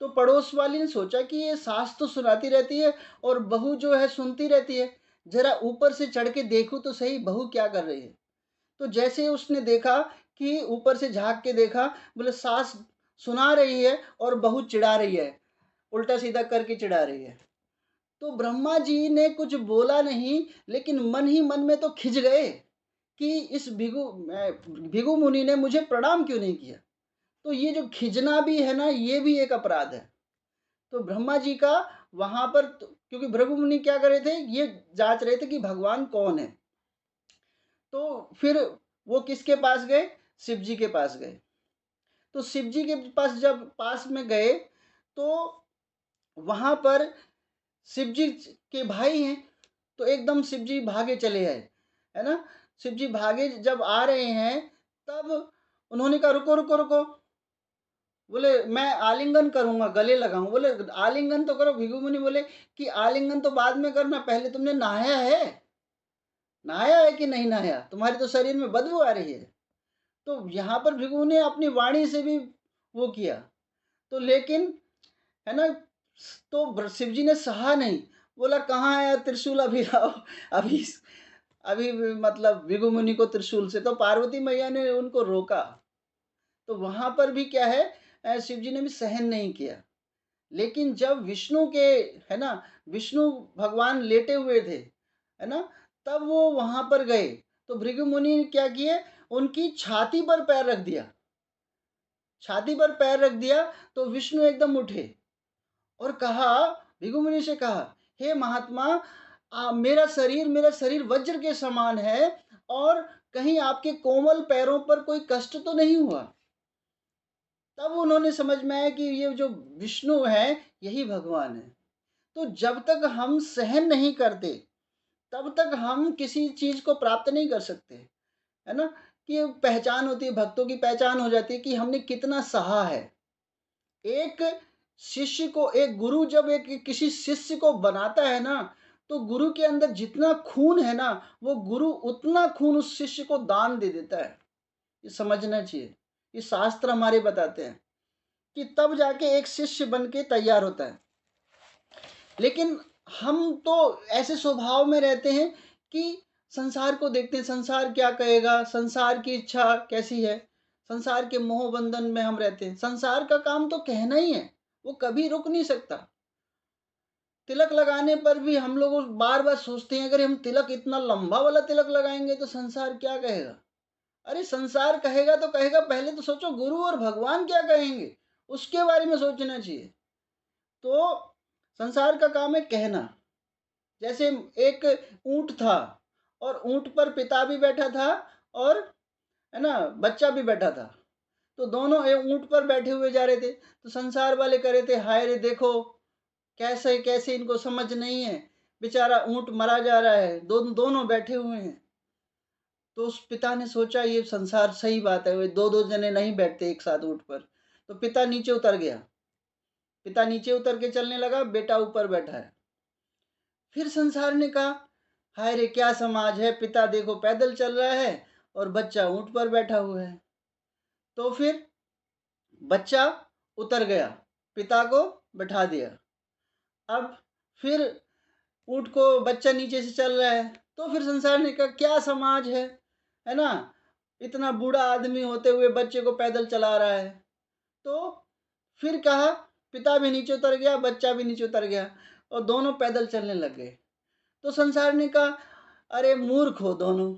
तो पड़ोस वाली ने सोचा कि ये सास तो सुनाती रहती है और बहू जो है सुनती रहती है, जरा ऊपर से चढ़ के देखूं तो सही बहू क्या कर रही है। तो जैसे उसने देखा कि ऊपर से झांक के देखा, बोले सास सुना रही है और बहू चिढ़ा रही है, उल्टा सीधा करके चिढ़ा रही है। तो ब्रह्मा जी ने कुछ बोला नहीं, लेकिन मन ही मन में तो खिंच गए कि इस भिगु मुनि ने मुझे प्रणाम क्यों नहीं किया। तो ये जो खिजना भी है ना, ये भी एक अपराध है। तो ब्रह्मा जी का वहां पर क्योंकि भृगु मुनि क्या कर रहे थे, ये जांच रहे थे कि भगवान कौन है। तो फिर वो किसके पास गए, शिव जी के पास गए। तो शिव जी के पास जब पास में गए तो वहां पर शिव जी के भाई हैं, तो एकदम शिव जी भागे चले आए, है ना। शिव जी भागे जब आ रहे हैं तब उन्होंने कहा रुको रुको रुको। बोले मैं आलिंगन करूंगा, गले लगाऊं। बोले आलिंगन तो करो। भिगु मुनि बोले कि आलिंगन तो बाद में करना, पहले तुमने नहाया है, नहाया है कि नहीं नहाया, तुम्हारे तो शरीर में बदबू आ रही है। तो यहाँ पर भिगु ने अपनी वाणी से भी वो किया, तो लेकिन, है ना, तो शिव जी ने सहा नहीं। बोला कहाँ है त्रिशूल, अभी लाओ। अभी अभी मतलब भिगु मुनि को त्रिशूल से, तो पार्वती मैया ने उनको रोका। तो वहां पर भी क्या है, शिव जी ने भी सहन नहीं किया। लेकिन जब विष्णु के, है ना, विष्णु भगवान लेटे हुए थे, है ना, तब वो वहां पर गए। तो भृगु मुनि ने क्या किए, उनकी छाती पर पैर रख दिया, छाती पर पैर रख दिया। तो विष्णु एकदम उठे और कहा, भृगु मुनि से कहा, हे महात्मा, मेरा शरीर वज्र के समान है और कहीं आपके कोमल पैरों पर कोई कष्ट तो नहीं हुआ। तब उन्होंने समझ में आया कि ये जो विष्णु है यही भगवान है। तो जब तक हम सहन नहीं करते तब तक हम किसी चीज को प्राप्त नहीं कर सकते, है ना। कि पहचान होती है, भक्तों की पहचान हो जाती है कि हमने कितना सहा है। एक शिष्य को, एक गुरु जब एक किसी शिष्य को बनाता है ना, तो गुरु के अंदर जितना खून है ना, वो गुरु उतना खून उस शिष्य को दान दे देता है। ये समझना चाहिए, ये शास्त्र हमारे बताते हैं कि तब जाके एक शिष्य बन के तैयार होता है। लेकिन हम तो ऐसे स्वभाव में रहते हैं कि संसार को देखते हैं, संसार क्या कहेगा, संसार की इच्छा कैसी है, संसार के मोह बंधन में हम रहते हैं। संसार का काम तो कहना ही है, वो कभी रुक नहीं सकता। तिलक लगाने पर भी हम लोग बार बार सोचते हैं, अगर हम तिलक इतना लंबा वाला तिलक लगाएंगे तो संसार क्या कहेगा। अरे संसार कहेगा तो कहेगा, पहले तो सोचो गुरु और भगवान क्या कहेंगे, उसके बारे में सोचना चाहिए। तो संसार का काम है कहना। जैसे एक ऊंट था और ऊंट पर पिता भी बैठा था और, है ना, बच्चा भी बैठा था। तो दोनों ऊंट पर बैठे हुए जा रहे थे। तो संसार वाले कह रहे थे, हाय रे देखो कैसे कैसे इनको समझ नहीं है, बेचारा ऊंट मरा जा रहा है, दोनों बैठे हुए हैं। तो उस पिता ने सोचा ये संसार सही बात है, वे दो दो जने नहीं बैठते एक साथ ऊँट पर। तो पिता नीचे उतर गया। पिता नीचे उतर के चलने लगा, बेटा ऊपर बैठा है। फिर संसार ने कहा, हाय रे क्या समाज है, पिता देखो पैदल चल रहा है और बच्चा ऊँट पर बैठा हुआ है। तो फिर बच्चा उतर गया, पिता को बैठा दिया। अब फिर ऊँट को बच्चा नीचे से चल रहा है, तो फिर संसार ने कहा क्या समाज है ना, इतना बूढ़ा आदमी होते हुए बच्चे को पैदल चला रहा है। तो फिर कहा, पिता भी नीचे उतर गया, बच्चा भी नीचे उतर गया और दोनों पैदल चलने लग गए। तो संसार ने कहा, अरे मूर्ख हो दोनों,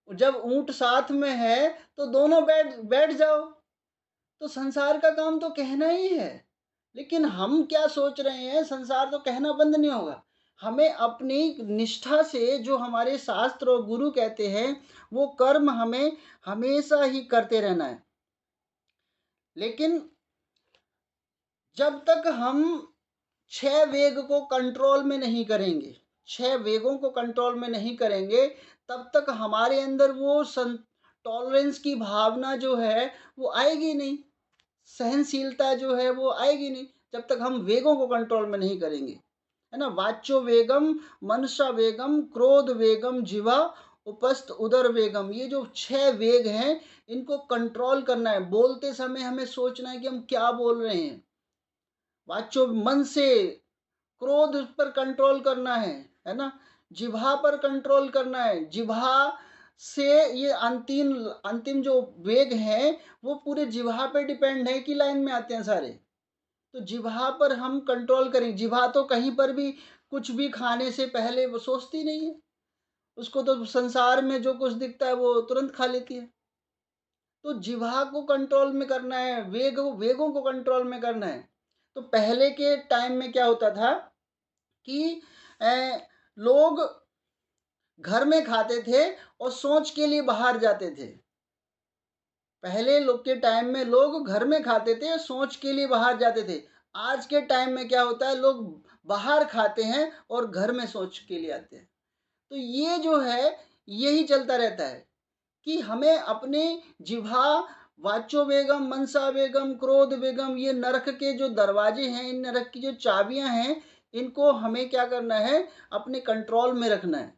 जब ऊँट साथ में है तो दोनों बैठ बैठ जाओ। तो संसार का काम तो कहना ही है, लेकिन हम क्या सोच रहे हैं, संसार तो कहना बंद नहीं होगा। हमें अपनी निष्ठा से जो हमारे शास्त्र और गुरु कहते हैं वो कर्म हमें हमेशा ही करते रहना है। लेकिन जब तक हम 6 वेग को कंट्रोल में नहीं करेंगे, 6 वेगों को कंट्रोल में नहीं करेंगे, तब तक हमारे अंदर वो टॉलरेंस की भावना जो है वो आएगी नहीं, सहनशीलता जो है वो आएगी नहीं, जब तक हम वेगों को कंट्रोल में नहीं करेंगे, है ना। वाच्यो वेगम, मनसा वेगम, क्रोध वेगम, जिह्वा उपस्थ उदर वेगम, ये जो 6 वेग हैं इनको कंट्रोल करना है। बोलते समय हमें सोचना है कि हम क्या बोल रहे हैं। वाच्यो मन से क्रोध पर कंट्रोल करना है ना। जिह्वा पर कंट्रोल करना है। जिह्वा से ये अंतिम अंतिम जो वेग हैं वो पूरे जिह्वा पे डिपेंड है कि लाइन में आते हैं सारे। तो जिह्वा पर हम कंट्रोल करें। जिह्वा तो कहीं पर भी कुछ भी खाने से पहले वो सोचती नहीं है, उसको तो संसार में जो कुछ दिखता है वो तुरंत खा लेती है। तो जिह्वा को कंट्रोल में करना है, वेगों को कंट्रोल में करना है। तो पहले के टाइम में क्या होता था कि लोग घर में खाते थे और सोच के लिए बाहर जाते थे। पहले लोग के टाइम में लोग घर में खाते थे, सोच के लिए बाहर जाते थे। आज के टाइम में क्या होता है, लोग बाहर खाते हैं और घर में सोच के लिए आते हैं। तो ये जो है यही चलता रहता है कि हमें अपने जिह्वा, वाचो वेगम, मनसा वेगम, क्रोध वेगम, ये नरक के जो दरवाजे हैं, इन नरक की जो चाबियां हैं, इनको हमें क्या करना है, अपने कंट्रोल में रखना है।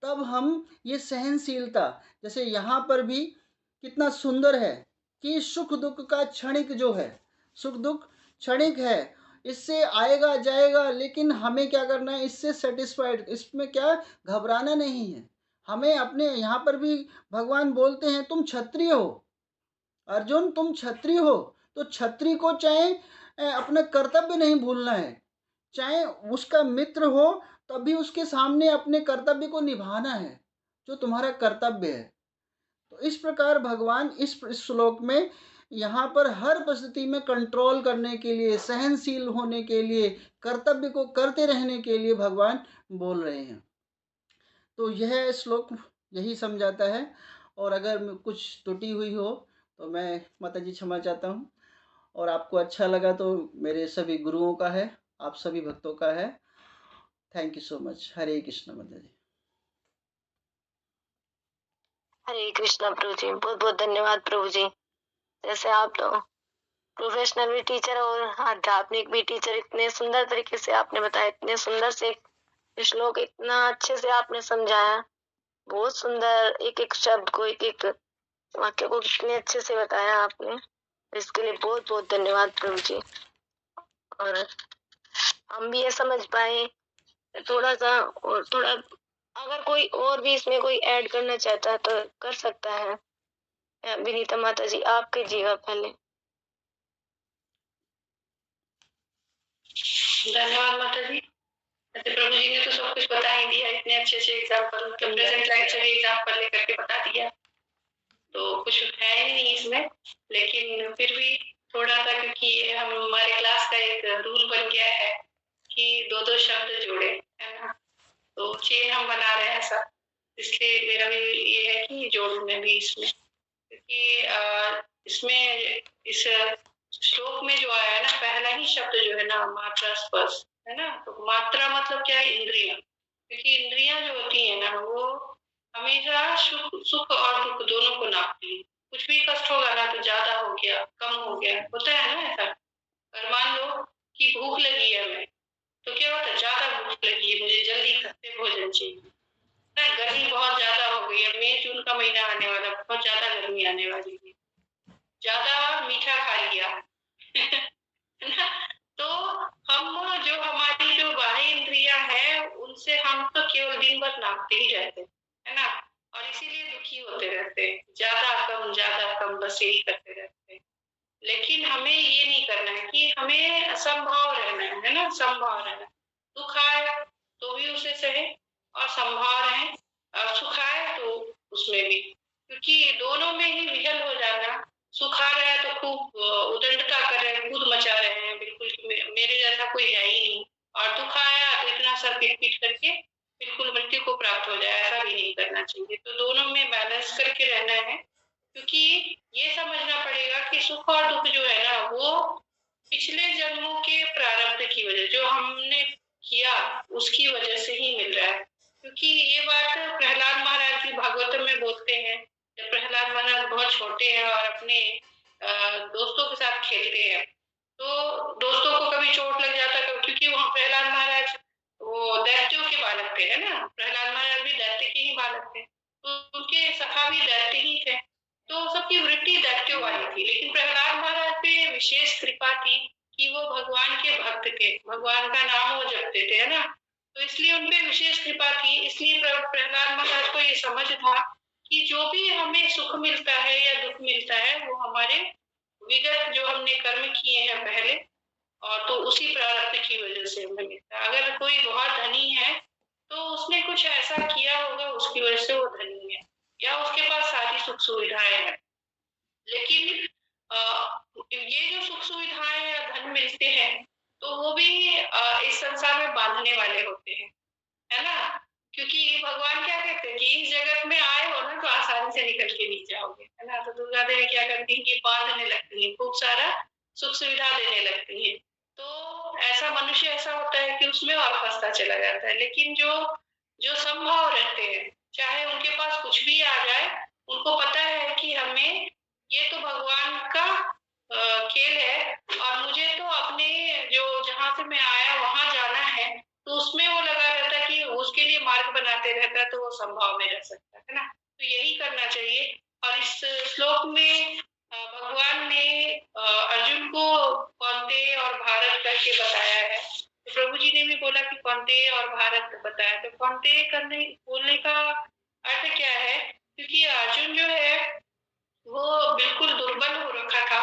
तब हम ये सहनशीलता, जैसे यहाँ पर भी कितना सुंदर है कि सुख दुख का क्षणिक जो है, सुख दुख क्षणिक है, इससे आएगा जाएगा, लेकिन हमें क्या करना है, इससे सेटिस्फाइड, इसमें क्या घबराना नहीं है। हमें अपने यहाँ पर भी भगवान बोलते हैं तुम क्षत्रिय हो अर्जुन, तुम क्षत्रिय हो। तो क्षत्रिय को चाहे अपना कर्तव्य नहीं भूलना है, चाहे उसका मित्र हो तब भी उसके सामने अपने कर्तव्य को निभाना है, जो तुम्हारा कर्तव्य है। तो इस प्रकार भगवान इस श्लोक में यहाँ पर हर परिस्थिति में कंट्रोल करने के लिए, सहनशील होने के लिए, कर्तव्य को करते रहने के लिए भगवान बोल रहे हैं। तो यह श्लोक यही समझाता है। और अगर कुछ त्रुटि हुई हो तो मैं माता जी क्षमा चाहता हूँ। और आपको अच्छा लगा तो मेरे सभी गुरुओं का है, आप सभी भक्तों का है। Thank you so much. Hare Krishna माता जी। हरे कृष्णा प्रभु जी, बहुत बहुत धन्यवाद प्रभु जी। जैसे आप तो प्रोफेशनल भी टीचर और आध्यात्मिक भी टीचर, इतने सुंदर तरीके से आपने बताया, इतने सुंदर से श्लोक इतना अच्छे से आपने समझाया, बहुत सुंदर, एक एक शब्द को, एक एक वाक्य को कितने अच्छे से बताया आपने। इसके लिए बहुत बहुत धन्यवाद प्रभु जी। और हम भी ये समझ पाए थोड़ा सा, और थोड़ा अगर कोई और भी इसमें कोई ऐड करना चाहता है तो कर सकता है। विनीता माता जी आप कीजिएगा पहले। धन्यवाद माता जी। जैसे प्रभु जी ने तो सब कुछ बता ही दिया, इतने अच्छे अच्छे एग्जाम्पल, मतलब प्रेजेंट लाइफ से भी एग्जाम्पल लेकर के बता दिया, तो कुछ है ही नहीं इसमें। लेकिन फिर भी थोड़ा सा, क्योंकि ये हमारे क्लास का एक रूल बन गया है कि दो दो शब्द जोड़े, है ना, तो चेन हम बना रहे हैं ऐसा, इसलिए मेरा भी ये है कि जोड़ूं मैं भी इसमें, क्योंकि इसमें इस श्लोक में जो आया है ना, पहला ही शब्द जो है ना, मात्रा स्पर्श, है ना। तो मात्रा मतलब क्या है, इंद्रियां। क्योंकि इंद्रियां जो होती है ना वो हमेशा सुख और दुख दोनों को नापती है। कुछ भी कष्ट होगा ना तो ज्यादा हो गया, कम हो गया, होता है ना ऐसा। और मान लो कि भूख लगी है हमें, तो क्या होता है, ज्यादा भूख लगी है, मुझे जल्दी खट्टे भोजन चाहिए ना। गर्मी बहुत ज्यादा हो गई है, मई जून का महीना आने वाला, बहुत ज्यादा गर्मी आने वाली है, ज्यादा मीठा खा लिया है ना। तो हम जो हमारी जो बाह्य इंद्रियां है उनसे हम तो केवल दिन भर नापते ही रहते हैं, है ना। और इसीलिए दुखी होते रहते हैं, ज्यादा कम बस यही करते रहते हैं। लेकिन हमें ये नहीं करना है कि हमें समभाव रहना है ना, समभाव रहना। दुख आए तो भी उसे सहे और समभाव रहे, और सुख आए तो उसमें भी, क्योंकि दोनों में ही विहल हो जाना। सुख आ रहा है तो खूब उदंडता कर रहे हैं, कूद मचा रहे हैं, बिल्कुल कि मेरे जैसा कोई है ही नहीं। और दुख आया तो इतना सर पीट पीट करके बिल्कुल मृत्यु को प्राप्त हो जाए, ऐसा भी नहीं करना चाहिए। तो दोनों में बैलेंस करके रहना है, क्योंकि ये समझना पड़ेगा कि सुख और दुख जो है ना वो पिछले जन्मों के प्रारब्ध की वजह, जो हमने किया उसकी वजह से ही मिल रहा है। क्योंकि ये बात प्रहलाद महाराज जी भागवतम में बोलते हैं। जब प्रहलाद महाराज बहुत छोटे हैं और अपने दोस्तों के साथ खेलते हैं, तो दोस्तों को कभी चोट लग जाता है, क्योंकि वहाँ प्रहलाद महाराज वो दैत्यों के बालक थे, है ना। प्रहलाद महाराज भी दैत्य के ही बालक थे, तो उनके सखा भी दैत्य ही थे, तो सबकी वृत्ति दैत्यों वाली थी। लेकिन प्रहलाद महाराज पे विशेष कृपा थी कि वो भगवान के भक्त थे, भगवान का नाम वो जपते थे, है ना। तो इसलिए उनपे विशेष कृपा थी। इसलिए प्रहलाद महाराज को ये समझ था कि जो भी हमें सुख मिलता है या दुख मिलता है वो हमारे विगत जो हमने कर्म किए हैं पहले, और तो उसी प्रारब्ध की वजह से हमें मिलता है। अगर कोई बहुत धनी है तो उसने कुछ ऐसा किया होगा, उसकी वजह से वो धनी है, या उसके पास सारी सुख सुविधाएं हैं। लेकिन ये जो सुख सुविधाएं या धन मिलते हैं तो वो भी इस संसार में बांधने वाले होते हैं, है ना। क्योंकि भगवान क्या कहते हैं कि इस जगत में आए हो ना तो आसानी से निकल के नहीं जाओगे, है ना। तो दुर्गा देवी क्या करती है कि बांधने लगती है, खूब सारा सुख सुविधा देने लगती है। तो ऐसा मनुष्य ऐसा होता है कि उसमें और फंसता चला जाता है। लेकिन जो जो संभव रहते हैं, चाहे उनके पास कुछ भी आ जाए, उनको पता है कि हमें ये तो भगवान का खेल है, और मुझे तो अपने जो जहाँ से मैं आया वहां जाना है, तो उसमें वो लगा रहता कि उसके लिए मार्ग बनाते रहता, तो वो संभाव में रह सकता है ना। तो यही करना चाहिए। और इस श्लोक में भगवान ने अर्जुन को कौन्तेय और भारत करके बताया है। तो प्रभु जी ने भी बोला कि कौन्तेय और भारत बताया। तो कौन्तेय करने बोलने का अर्थ क्या है, क्योंकि अर्जुन जो है वो बिल्कुल दुर्बल हो रखा था,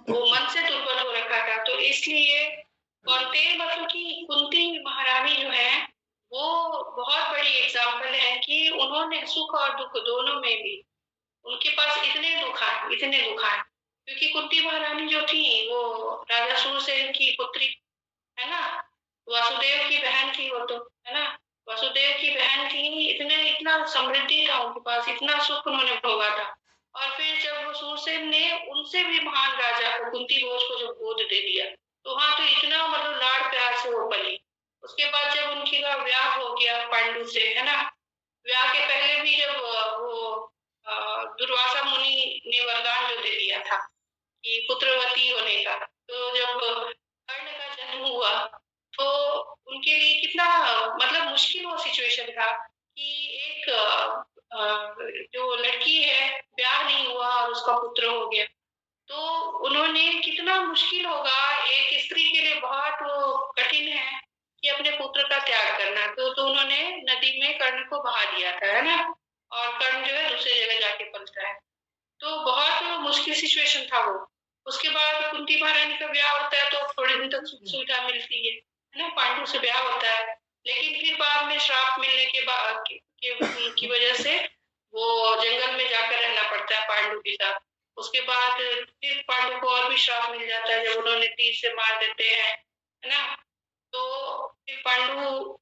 वो मन से दुर्बल हो रखा था। तो इसलिए कौन्तेय मतलब कि कुंती महारानी जो है वो बहुत बड़ी एग्जाम्पल है कि उन्होंने सुख और दुख दोनों में भी, उनके पास इतने दुख आए, इतने दुख आए। क्योंकि कुंती महारानी जो थी वो राजा सूरसेन की पुत्री, है ना। वासुदेव की बहन थी वो तो, है ना। वासुदेव की बहन थी, इतने इतना समृद्धि था उनके पास, इतना सुख उन्होंने भोगा था। और फिर जब वो सूरसेन ने उनसे भी महान राजा को, कुंती भोज को जब गोद दे दिया, तो वहां तो इतना मतलब लाड़ प्यार से वो पली। उसके बाद जब उनकी का ब्याह हो गया पांडु से, है ना। ब्याह के पहले भी जब वो दुर्वासा मुनि ने वरदान जो दे दिया था कि पुत्रवती होने का, तो जब कर्ण का जन्म हुआ तो उनके लिए कितना मतलब मुश्किल वो सिचुएशन था कि एक जो लड़की है ब्याह नहीं हुआ और उसका पुत्र हो गया, तो उन्होंने कितना मुश्किल होगा एक स्त्री के लिए, बहुत वो कठिन है कि अपने पुत्र का त्याग करना। तो उन्होंने नदी में कर्ण को बहा दिया था, है ना। और कर्ण जो है दूसरी जगह जाके पलता है। तो बहुत मुश्किल सिचुएशन था वो। उसके बाद कुंती महारानी का ब्याह होता है तो थोड़े दिन तक सुख सुविधा मिलती है ना। पांडु से ब्याह होता है, लेकिन फिर बाद में श्राप मिलने के बाद की वजह से वो जंगल में जाकर रहना पड़ता है पांडु के साथ। उसके बाद फिर पांडु को और भी श्राप मिल जाता है जब उन्होंने तीर से मार देते हैं, है ना। तो फिर पांडु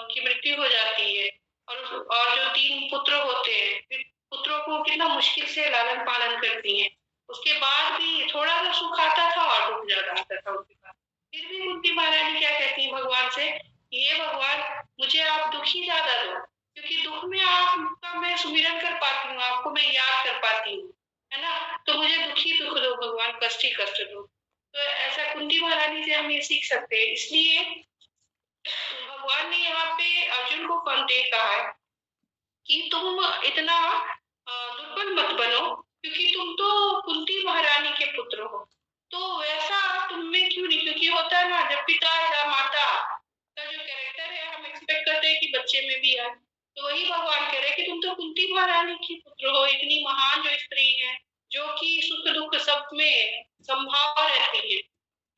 की मृत्यु हो जाती है। और जो 3 पुत्र होते हैं, फिर पुत्रों को कितना मुश्किल से लालन पालन करती हैं। उसके बाद भी थोड़ा सा सुख आता था और दुख ज्यादा आता था उनके पास। फिर भी कुंती महारानी क्या कहती है भगवान से, ये भगवान मुझे आप दुख ही ज्यादा दो, क्योंकि दुख में आपका मैं सुमिरन कर पाती हूँ, आपको मैं याद कर पाती हूँ, है ना? तो मुझे दुख ही दुख दो भगवान, कष्ट ही कष्ट दो। तो ऐसा कुंती महारानी से हम ये सीख सकते हैं। इसलिए भगवान ने यहाँ पे अर्जुन को कौंतेय कहा है कि तुम इतना दुर्बल मत बनो, क्योंकि तुम तो कुंती महारानी के पुत्र हो। तो वैसा तुम में क्यों नहीं, क्योंकि होता है ना, जब पिता या माता का जो कैरेक्टर है हम एक्सपेक्ट करते हैं कि बच्चे में भी आए। तो वही भगवान कह रहे हैं कि तुम तो कुंती महारानी की पुत्र हो, इतनी महान जो स्त्री है, जो कि सुख दुख सब में संभाव रहती है।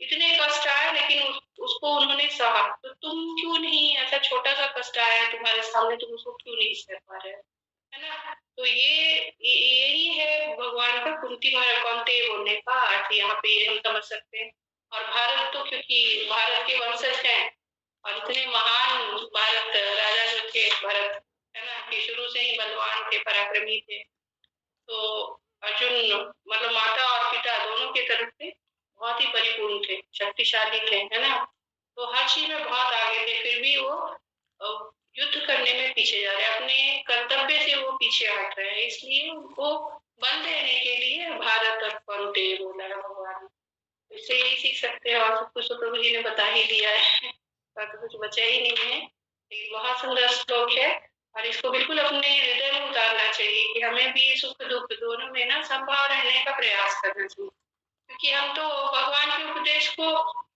इतने कष्ट आए लेकिन उसको उन्होंने सहा। तो तुम क्यों नहीं, ऐसा छोटा सा कष्ट आया तुम्हारे सामने, तुम उसको क्यों नहीं सह पा रहे हो, है ना? तो यही है भगवान का कुंती महारानी कौंतेय बोलने का अर्थ, यहाँ पे ये हम समझ सकते हैं। और भारत तो क्योंकि भारत के वंशज हैं और इतने महान भारत राजा जो थे भरत, है ना, कि शुरू से ही बलवान थे, पराक्रमी थे। तो अर्जुन मतलब माता और पिता दोनों के तरफ से बहुत ही परिपूर्ण थे, शक्तिशाली थे, है ना? तो हर चीज में बहुत आगे थे, फिर भी वो युद्ध करने में पीछे जा रहे हैं, अपने कर्तव्य से वो पीछे हट रहे हैं। इसलिए उनको बल देने के लिए भारत और कौंतेय बोला है भगवान ने। इससे यही सीख सकते हैं, और सब कुछ तो प्रभु जी ने बता ही दिया है, तो कुछ बचा ही नहीं है। ये बहुत सुंदर श्लोक है और इसको बिल्कुल अपने हृदय में उतारना चाहिए कि हमें भी सुख दुख दोनों में ना संभाव रहने का प्रयास करना चाहिए। क्योंकि हम तो भगवान के उपदेश को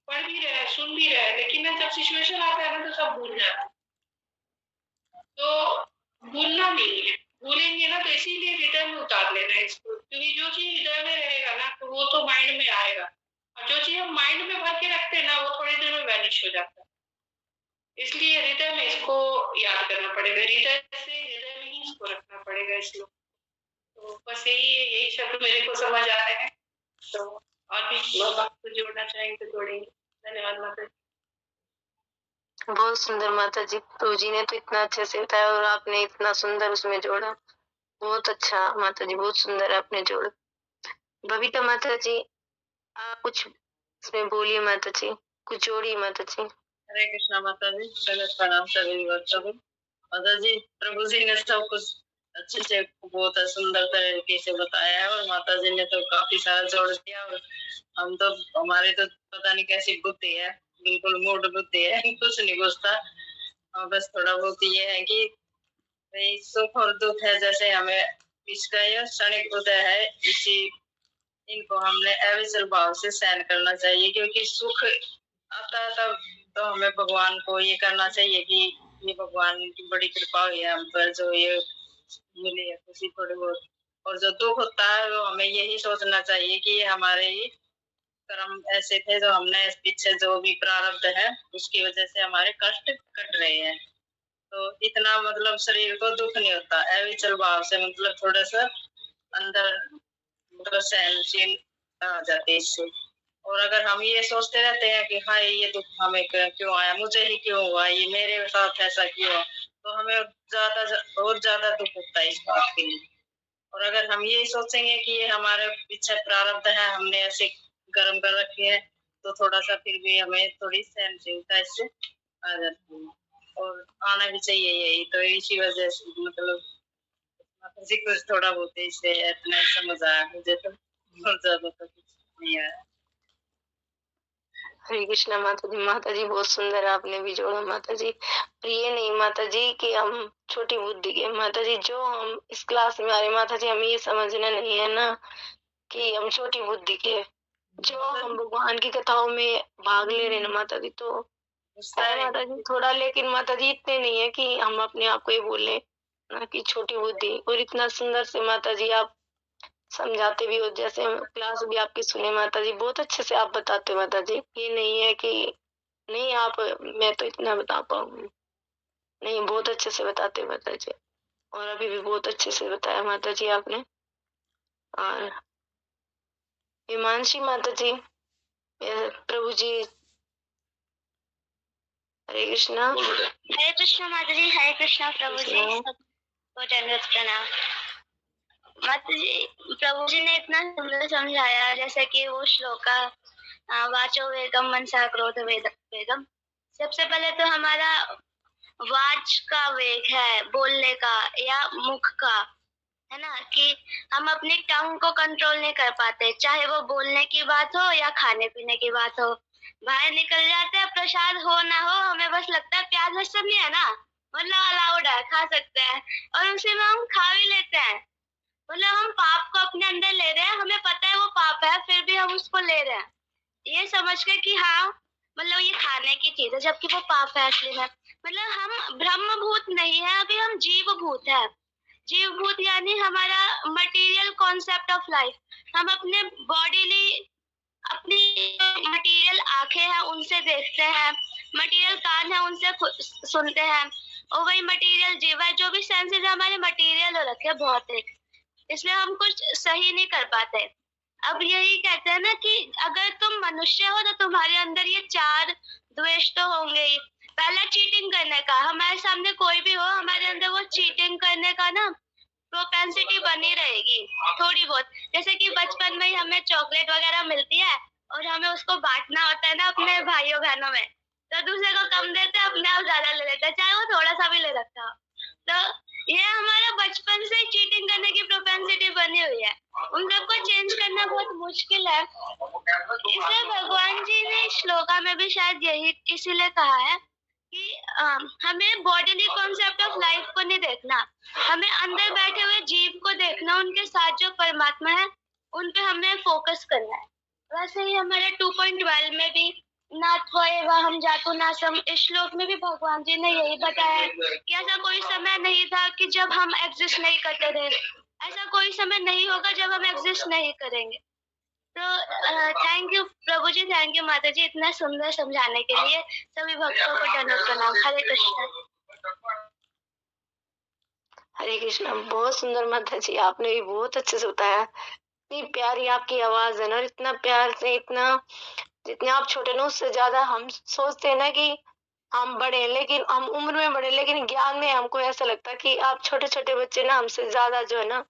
पढ़ भी रहे, सुन भी रहे, लेकिन ना जब सिचुएशन आता है ना तो सब भूल जाते हैं। तो भूलना नहीं है, भूलेंगे ना तो इसीलिए हृदय में उतार लेना है इसको, क्योंकि जो चीज हृदय में रहेगा ना तो वो तो माइंड में आएगा, और जो चीज हम माइंड में भर के रखते हैं ना वो थोड़ी देर में वैनिश हो जाता है। इसलिए हृदय में इसको याद करना पड़ेगा, हृदय से हृदय में ही इसको रखना पड़ेगा इसको। तो बस यही शब्द मेरे को समझ आ रहे हैं। तो और भी वक्त को जोड़ना चाहेंगे तो जोड़ेंगे। धन्यवाद माता जी। बहुत सुंदर माता जी, प्रभु जी ने तो इतना अच्छे से बताया और आपने इतना सुंदर उसमें जोड़ा। बहुत अच्छा माता जी, बहुत सुंदर आपने जोड़ा। बबीता माता जी, आप कुछ इसमें बोलिए माता जी, कुछ जोड़िए माता जी। हरे कृष्णा माता जी, गलत प्रणाम सभी भक्तों को। माता जी, प्रभु जी ने सब कुछ अच्छे से बहुत सुंदर तरीके से बताया है, और माता जी ने तो काफी सारा जोड़ दिया। और हम तो, हमारे तो पता नहीं कैसी बुद्धि है, बिल्कुल मूड बुद्धि है, कुछ नहीं घुसता। और बस थोड़ा बहुत ये है कि भाई सुख और दुख है, जैसे हमें इसका यह क्षणिक उदय है, इसी इनको हमने अविचल भाव से सहन करना चाहिए। क्योंकि सुख आता है तब तो हमें भगवान को ये करना चाहिए कि ये भगवान की बड़ी कृपा हुई है हम पर, जो ये मिली है खुशी थोड़ी बहुत। और जो दुख होता है वो हमें यही सोचना चाहिए कि ये हमारे ही कर्म ऐसे थे, जो हमने पीछे जो भी प्रारब्ध है उसकी वजह से हमारे कष्ट कट रहे हैं। तो इतना मतलब शरीर को दुख नहीं होता अविचल भाव से, मतलब थोड़ा सा अंदर मतलब सहनशील आ जाते इससे। और अगर हम ये सोचते रहते हैं कि हाँ ये दुख हमें क्यों आया, मुझे ही क्यों हुआ, ये मेरे साथ ऐसा क्यों हुआ, तो हमें और ज्यादा दुख होता है इस बात के लिए। और अगर हम ये सोचेंगे कि ये हमारे पीछे प्रारब्ध है, हमने ऐसे कर्म कर रखे हैं, तो थोड़ा सा फिर भी हमें थोड़ी सहनशीलता इससे आ जाती है। और आना भी चाहिए यही, तो इसी वजह से मतलब माता जी कुछ थोड़ा बहुत इससे इतना समझ आया मुझे, तो बहुत ज्यादा तो कुछ नहीं आया। हरे कृष्णा माता जी बहुत सुंदर आपने भी जोड़ा माता जी। और ये नहीं माता जी कि हम छोटी बुद्धि के, माता जी जो हम इस क्लास में आ रहे माता जी, हमें ये समझना नहीं है ना कि हम छोटी बुद्धि के, जो हम भगवान की कथाओं में भाग ले रहे हैं ना माता जी, तो है माता जी थोड़ा, लेकिन माता जी इतने नहीं है कि हम अपने आप को ये बोले ना कि छोटी बुद्धि। और इतना सुंदर से माता जी आप समझाते भी हो, जैसे हम क्लास भी आपकी सुने माता जी, बहुत अच्छे से आप बताते हो माता जी। ये नहीं है कि नहीं आप, मैं तो इतना बता पाऊंगी नहीं, बहुत अच्छे से बताते हो माता जी। और अभी भी बहुत अच्छे से बताया माता जी आपने। और हिमांशी माता जी, प्रभु जी, हरे कृष्णा। हरे कृष्णा माता जी, हरे कृष्णा प्रभु जी, सबको दंडवत प्रणाम। माता जी, प्रभु जी ने इतना सुंदर समझाया, जैसे कि वो श्लोका वाचो वेगम मनसा क्रोध वेगम। सबसे पहले तो हमारा वाच का वेग है, बोलने का या मुख का, है ना, कि हम अपनी टंग को कंट्रोल नहीं कर पाते, चाहे वो बोलने की बात हो या खाने पीने की बात हो। बाहर निकल जाते हैं, प्रसाद हो ना हो, हमें बस लगता है प्याज लहसुन नहीं है ना, मतलब अलाउड है, खा सकते हैं, और उसी में हम खा भी लेते हैं। मतलब हम पाप को अपने अंदर ले रहे हैं, हमें पता है वो पाप है, फिर भी हम उसको ले रहे हैं, ये समझ के कि हाँ मतलब ये खाने की चीज है, जबकि वो पाप है असली में। मतलब हम ब्रह्मभूत नहीं है, अभी हम जीव भूत है। जीव भूत यानी हमारा मटेरियल कॉन्सेप्ट ऑफ लाइफ, हम अपने बॉडीली अपनी मटेरियल आंखें हैं उनसे देखते हैं, मटेरियल कान है उनसे सुनते हैं, और वही मटेरियल जीव है, जो भी सेंसेस है हमारे मटेरियल हो रखे बहुत है, इसलिए हम कुछ सही नहीं कर पाते। अब यही कहते हैं ना कि अगर तुम मनुष्य हो तो तुम्हारे अंदर ये 4 द्वेष तो होंगे ही। पहला चीटिंग करने का, हमारे सामने कोई भी हो, हमारे अंदर वो चीटिंग करने का ना प्रोपेंसिटी बनी रहेगी थोड़ी बहुत। जैसे कि बचपन में ही हमें चॉकलेट वगैरह मिलती है और हमें उसको बांटना होता है ना अपने भाइयों बहनों में, तो दूसरे को कम देते हैं, अपने आप ज्यादा ले लेते हैं, चाहे वो थोड़ा सा भी ले रखा हो। तो ये हमारा बचपन से चीटिंग करने की प्रोपेंसिटी बनी हुई है, उन सबको चेंज करना बहुत मुश्किल है। इसलिए भगवान जी ने श्लोका में भी शायद यही इसीलिए कहा है कि हमें बॉडीली कॉन्सेप्ट ऑफ लाइफ को नहीं देखना, हमें अंदर बैठे हुए जीव को देखना, उनके साथ जो परमात्मा है उन पे हमें फोकस करना है। वैसे ही हमारे 2.12 में भी नात्वा एवं हम जातु नासम, इस श्लोक में भी भगवान जी ने यही बताया है कि ऐसा कोई समय नहीं था कि जब हम एग्जिस्ट नहीं करते थे, ऐसा कोई समय नहीं होगा जब हम एग्जिस्ट नहीं करेंगे। तो थैंक यू प्रभु जी, थैंक यू माता जी, इतना सुंदर समझाने के लिए। सभी भक्तों को दंडवत प्रणाम। हरे कृष्ण। हरे कृष्णा। बहुत सुंदर माता जी, आपने भी बहुत अच्छे से बताया। इतनी प्यारी आपकी आवाज है ना, और इतना प्यार से, इतना जितने आप छोटे ना उससे ज्यादा हम सोचते हैं ना कि हम बड़े, लेकिन हम उम्र में बड़े, लेकिन ज्ञान में हमको ऐसा लगता है कि आप छोटे छोटे बच्चे ना हमसे ज्यादा जो है ना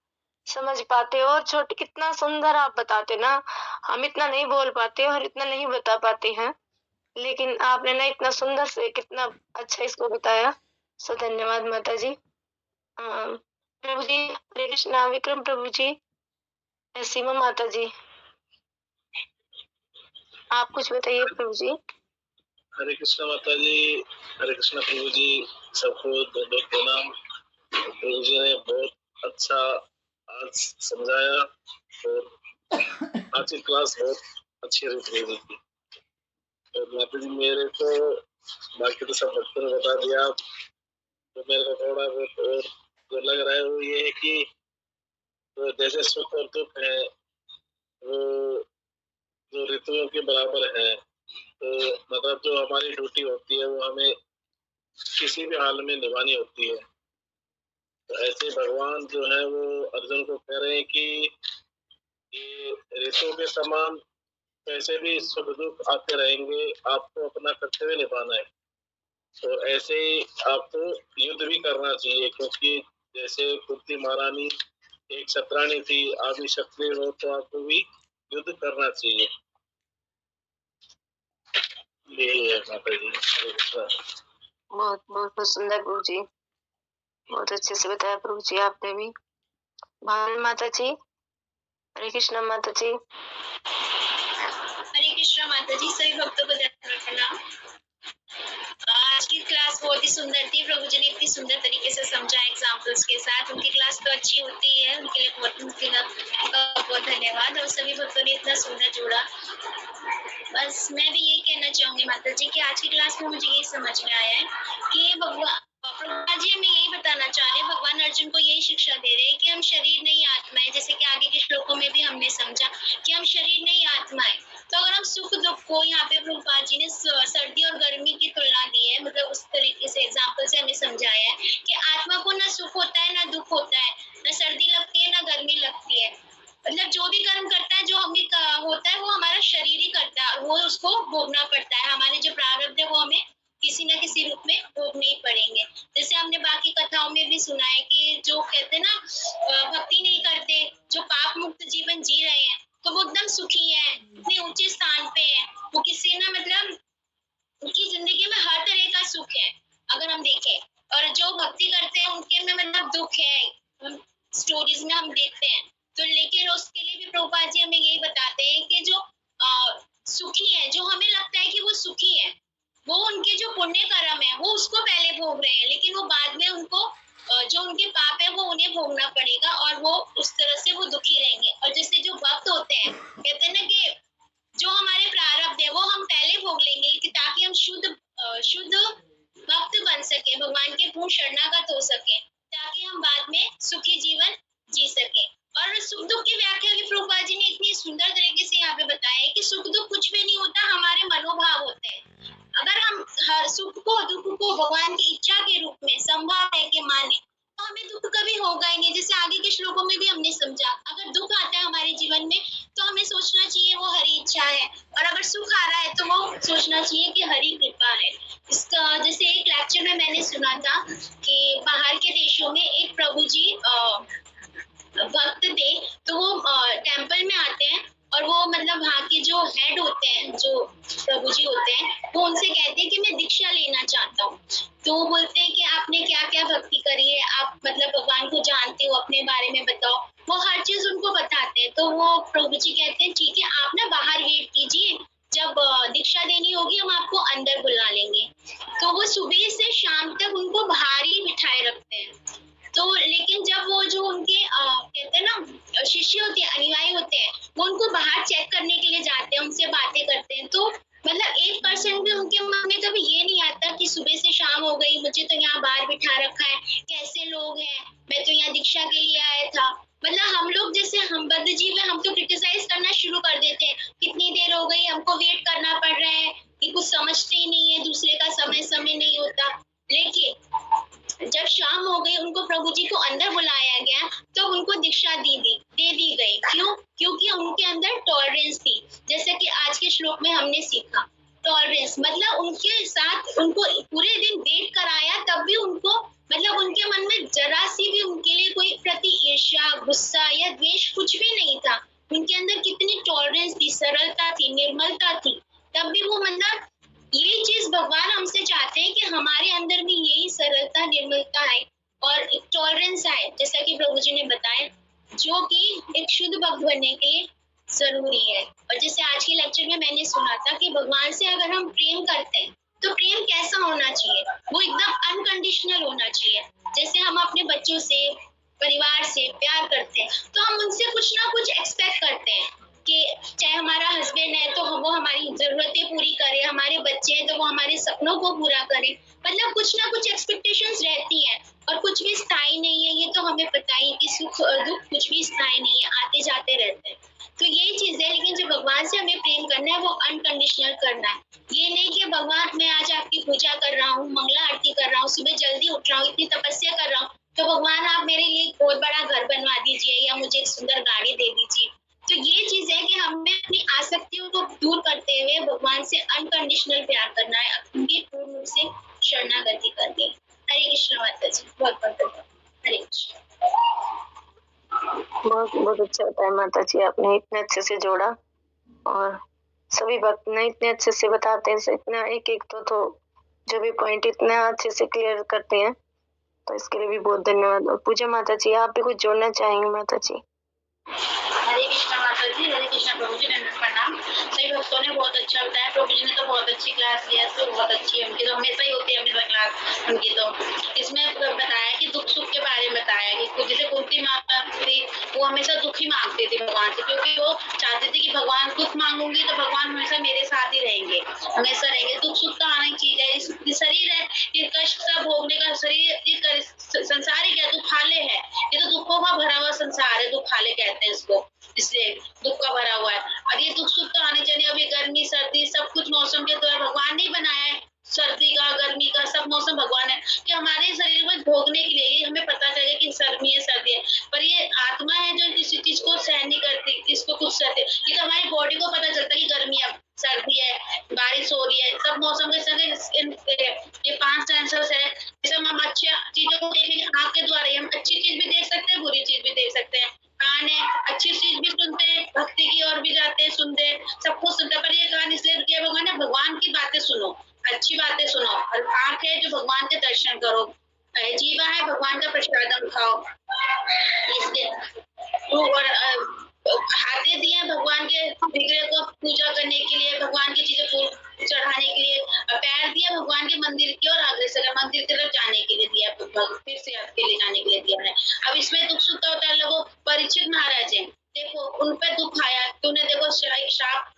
समझ पाते हो, और छोटे कितना सुंदर आप बताते ना, हम इतना नहीं बोल पाते और इतना नहीं बता पाते हैं, लेकिन आपने ना इतना सुंदर से कितना अच्छा इसको बताया। सो धन्यवाद माता जी। प्रभु जी हरे कृष्णा। विक्रम प्रभु जी, सीमा माता जी, आप कुछ बताइए प्रभु जी। हरे कृष्णा माता जी, हरे कृष्णा प्रभु जी, सबको दंडवत प्रणाम। प्रभु जी ने बहुत अच्छा आज समझाया, और आज की क्लास बहुत अच्छी रही थी। तो माता जी मेरे को बाकी तो सब भक्तों ने बता दिया, तो मेरे को थोड़ा बहुत और जो लग रहा है वो ये है कि तो जैसे सुख और दुख है वो जो ऋतुओं के बराबर है, तो मतलब जो हमारी ड्यूटी होती है वो हमें किसी भी हाल में निभानी होती है। तो ऐसे भगवान जो है वो अर्जुन को कह रहे हैं कि ये ऋतु के समान कैसे भी सुख दुख आते रहेंगे, आपको अपना कर्तव्य निभाना है। तो ऐसे ही आपको युद्ध भी करना चाहिए, क्योंकि जैसे कुंती महारानी एक क्षत्राणी थी, आप भी क्षत्रिय हो तो आपको भी युद्ध करना चाहिए। यही है माता जी। बहुत बहुत सुंदर प्रभु जी, बहुत अच्छे से बताया प्रभु जी आपने भी। भावना माता जी, हरे कृष्णा माता जी। हरे कृष्णा माता जी, सभी भक्तों को दंडवत प्रणाम। आज की क्लास बहुत ही सुंदर थी, प्रभु जी ने इतनी सुंदर तरीके से समझा एग्जाम्पल्स के साथ। उनकी क्लास तो अच्छी होती है, उनके लिए बहुत धन्यवाद, और सभी भक्तों ने इतना सुंदर जोड़ा। बस मैं भी यही कहना चाहूंगी माता जी कि आज की क्लास में मुझे यही समझ में आया है कि भगवान जी हमें यही बताना चाह रहे हैं, भगवान अर्जुन को यही शिक्षा दे रहे हैं कि हम शरीर नहीं आत्मा है। जैसे कि आगे के श्लोकों में भी हमने समझा कि हम शरीर नहीं आत्मा है। तो अगर हम सुख दुख को, यहाँ पे प्रभुपाद जी ने सर्दी और गर्मी की तुलना दी है, मतलब उस तरीके से एग्जाम्पल से हमें समझाया है कि आत्मा को ना सुख होता है ना दुख होता है, ना सर्दी लगती है ना गर्मी लगती है। मतलब जो भी कर्म करता है, जो हमें होता है वो हमारा शरीर ही करता है, वो उसको भोगना पड़ता है। हमारे जो प्रारब्ध है वो हमें किसी न किसी रूप में भोगने ही पड़ेंगे। जैसे हमने बाकी कथाओं में भी सुना है कि जो कहते हैं ना भक्ति नहीं करते, जो पाप मुक्त जीवन जी रहे हैं, तो वो एकदम सुखी है, इतने ऊंचे स्थान पे है, वो किसी ना मतलब उनकी जिंदगी में हर तरह का सुख है। अगर हम देखें। और जो भक्ति करते हैं उनके में मतलब दुख है, स्टोरीज में हम देखते हैं। तो लेकिन उसके लिए भी प्रभुपाद जी हमें यही बताते हैं कि जो सुखी है, जो हमें लगता है कि वो सुखी है, वो उनके जो पुण्य कर्म है वो उसको पहले भोग रहे हैं, लेकिन वो बाद में उनको जो उनके पाप है वो उन्हें भोगना पड़ेगा और वो उस तरह से वो दुखी रहेंगे। और जैसे जो भक्त होते हैं, कहते हैं ना कि जो हमारे प्रारब्ध है वो हम पहले भोग लेंगे, लेकिन ताकि हम शुद्ध भक्त बन सके, भगवान के पूर्ण शरणागत हो सके, ताकि हम बाद में सुखी जीवन जी सके। और सुख दुख की व्याख्या भी प्रभुपाद जी ने इतनी सुंदर तरीके से यहाँ पे बताया है कि सुख दुख कुछ भी नहीं होता, हमारे मनोभाव होते हैं। अगर हम हर सुख को दुख को भगवान की इच्छा के रूप में संभव है कि माने, तो हमें दुख कभी होगा ही नहीं। जैसे आगे के श्लोकों में भी हमने समझा, अगर दुख आता है हमारे जीवन में तो हमें सोचना चाहिए वो हरि इच्छा है, और अगर सुख आ रहा है तो वो सोचना चाहिए कि हरि कृपा है। इसका जैसे एक लेक्चर में मैंने सुना था कि बाहर के देशों में एक प्रभु जी भक्त थे, तो वो टेम्पल में आते हैं और वो मतलब वहाँ के जो हेड होते हैं, जो प्रभु जी होते हैं, वो उनसे कहते हैं कि मैं दीक्षा लेना चाहता हूँ। तो वो बोलते हैं कि आपने क्या क्या भक्ति करी है, आप मतलब भगवान को जानते हो, अपने बारे में बताओ। वो हर चीज उनको बताते हैं। तो वो प्रभु जी कहते हैं ठीक है, आप ना बाहर वेट कीजिए, जब दीक्षा देनी होगी हम आपको अंदर बुला लेंगे। तो वो सुबह से शाम तक उनको बाहर ही बिठाए रखते हैं। तो लेकिन जब वो जो उनके कहते हैं ना शिष्य होते हैं, अनुयायी होते हैं, वो उनको बाहर चेक करने के लिए जाते हैं, उनसे बातें करते हैं। तो मतलब 1% भी उनके मन में कभी ये नहीं आता कि सुबह से शाम हो गई, मुझे तो यहाँ बाहर बिठा रखा है, कैसे लोग हैं, मैं तो यहाँ दीक्षा के लिए आया था। मतलब हम लोग जैसे हम बद्ध जीव है, हम तो क्रिटिसाइज करना शुरू कर देते हैं, कितनी देर हो गई, हमको वेट करना पड़ रहा है, कि कुछ समझते ही नहीं है, दूसरे का समय नहीं होता। लेकिन जब शाम हो गई, उनको प्रभु जी को अंदर बुलाया गया, तो उनको दीक्षा दे दी गई। क्यों? क्योंकि उनके अंदर टॉलरेंस थी। जैसे कि आज के श्लोक में हमने सीखा, टॉलरेंस मतलब उनके साथ उनको पूरे दिन वेट कराया, तब भी उनको मतलब उनके मन में जरा सी भी उनके लिए कोई प्रति ईर्ष्या, गुस्सा या द्वेष कुछ भी नहीं था। उनके अंदर कितनी टॉलरेंस थी, सरलता थी, निर्मलता थी। तब भी वो मतलब यही चीज भगवान हमसे चाहते हैं कि हमारे अंदर भी यही सरलता, निर्मलता है और एक टॉलरेंस है, जैसा कि प्रभु जी ने बताया, जो कि एक शुद्ध भक्त बनने के लिए जरूरी है। और जैसे आज के लेक्चर में मैंने सुना था कि भगवान से अगर हम प्रेम करते हैं तो प्रेम कैसा होना चाहिए, वो एकदम अनकंडीशनल होना चाहिए। जैसे हम अपने बच्चों से, परिवार से प्यार करते हैं, तो हम उनसे कुछ ना कुछ एक्सपेक्ट करते हैं कि चाहे हमारा हस्बैंड है तो वो हमारी जरूरतें पूरी करे, हमारे बच्चे हैं तो वो हमारे सपनों को पूरा करे। मतलब कुछ ना कुछ एक्सपेक्टेशंस रहती हैं और कुछ भी स्थायी नहीं है। ये तो हमें पता ही कि सुख दुख कुछ भी स्थायी नहीं है, आते जाते रहते हैं। तो यही चीज है। लेकिन जो भगवान से हमें प्रेम करना है वो अनकंडीशनल करना है। ये नहीं कि भगवान मैं आज आपकी पूजा कर रहा हूँ, मंगला आरती कर रहा हूँ, सुबह जल्दी उठ रहा हूँ, इतनी तपस्या कर रहा हूँ, तो भगवान आप मेरे लिए एक बहुत बड़ा घर बनवा दीजिए या मुझे एक सुंदर गाड़ी दे दीजिए। तो ये चीज है कि हमें अपनी आसक्तियों को दूर करते हुए भगवान से अनकंडीशनल प्यार करना है, उनकी पूर्ण रूप से शरणागति करनी। हरे कृष्ण माता जी, बहुत बहुत धन्यवाद। हरे कृष्ण। बहुत बहुत अच्छा बताया माता जी, आपने इतने अच्छे से जोड़ा और सभी भक्त ने इतने अच्छे से बताते हैं, इतना एक एक तो जो भी पॉइंट इतना अच्छे से क्लियर करते हैं, तो इसके लिए भी बहुत धन्यवाद। और पूजा माता जी, आप भी कुछ जोड़ना चाहेंगे माता जी? हरे कृष्णा माता जी, हरे कृष्णा प्रभु जी, नंदन प्रणाम। सभी भक्तों ने बहुत अच्छा बताया, प्रभु जी ने तो बहुत अच्छी क्लास लिया, तो बहुत अच्छी है उनकी, तो हमेशा ही होती है हमेशा क्लास उनकी। तो इसमें बताया कि दुख सुख के बारे में बताया कि जैसे कुंती माता थी, वो हमेशा दुख ही मांगती थी भगवान से, क्योंकि वो चाहती थी कि भगवान दुख मांगूंगी तो भगवान हमेशा मेरे साथ ही रहेंगे, हमेशा रहेंगे। दुख सुख तो आना ही चीज है, शरीर है, ये कष्ट सब भोगने का शरीर, संसार ही क्या दुखालय है, ये तो दुखों का भरा हुआ संसार है, दुखालय कहते हैं इसको, इसलिए दुख का भरा हुआ है। और ये दुख सुख तो आने चाहिए। अभी गर्मी सर्दी सब कुछ मौसम के द्वारा भगवान ने बनाया है, सर्दी का गर्मी का सब मौसम भगवान है कि हमारे शरीर में भोगने के लिए। ये हमें पता चले कि गर्मी है सर्दी है, पर ये आत्मा है जो किसी चीज को सहन नहीं करती, इसको कुछ सहते। ये तो हमारी बॉडी को पता चलता है कि गर्मी है, सर्दी है, बारिश हो रही है, सब मौसम के संग ये 5 सेंसर्स है। जैसे हम अच्छी चीजों को देखेंगे आँख के द्वारा, हम अच्छी चीज भी देख सकते हैं, बुरी चीज भी देख सकते हैं। कान है, अच्छी चीज भी सुनते हैं, भक्ति की ओर भी जाते हैं, सुनते हैं, सब कुछ सुनते हैं। पर ये कान इसलिए किया भगवान ने, भगवान की बातें सुनो, अच्छी बातें सुनो, और आँख है जो भगवान के दर्शन करो, जीवा है भगवान का प्रसादम खाओ, इसके और हाथे दिए भगवान के विग्रह को पूजा करने के लिए, भगवान की चीजें चढ़ाने के लिए, पैर दिया भगवान के मंदिर की और अग्रसर मंदिर की तरफ जाने के लिए दिया, फिर से आपके लिए जाने के लिए दिया है। अब इसमें दुख सुख का होता है। लोगों परीक्षित महाराज है, देखो उन पे दुख आया, तूने देखो श्राप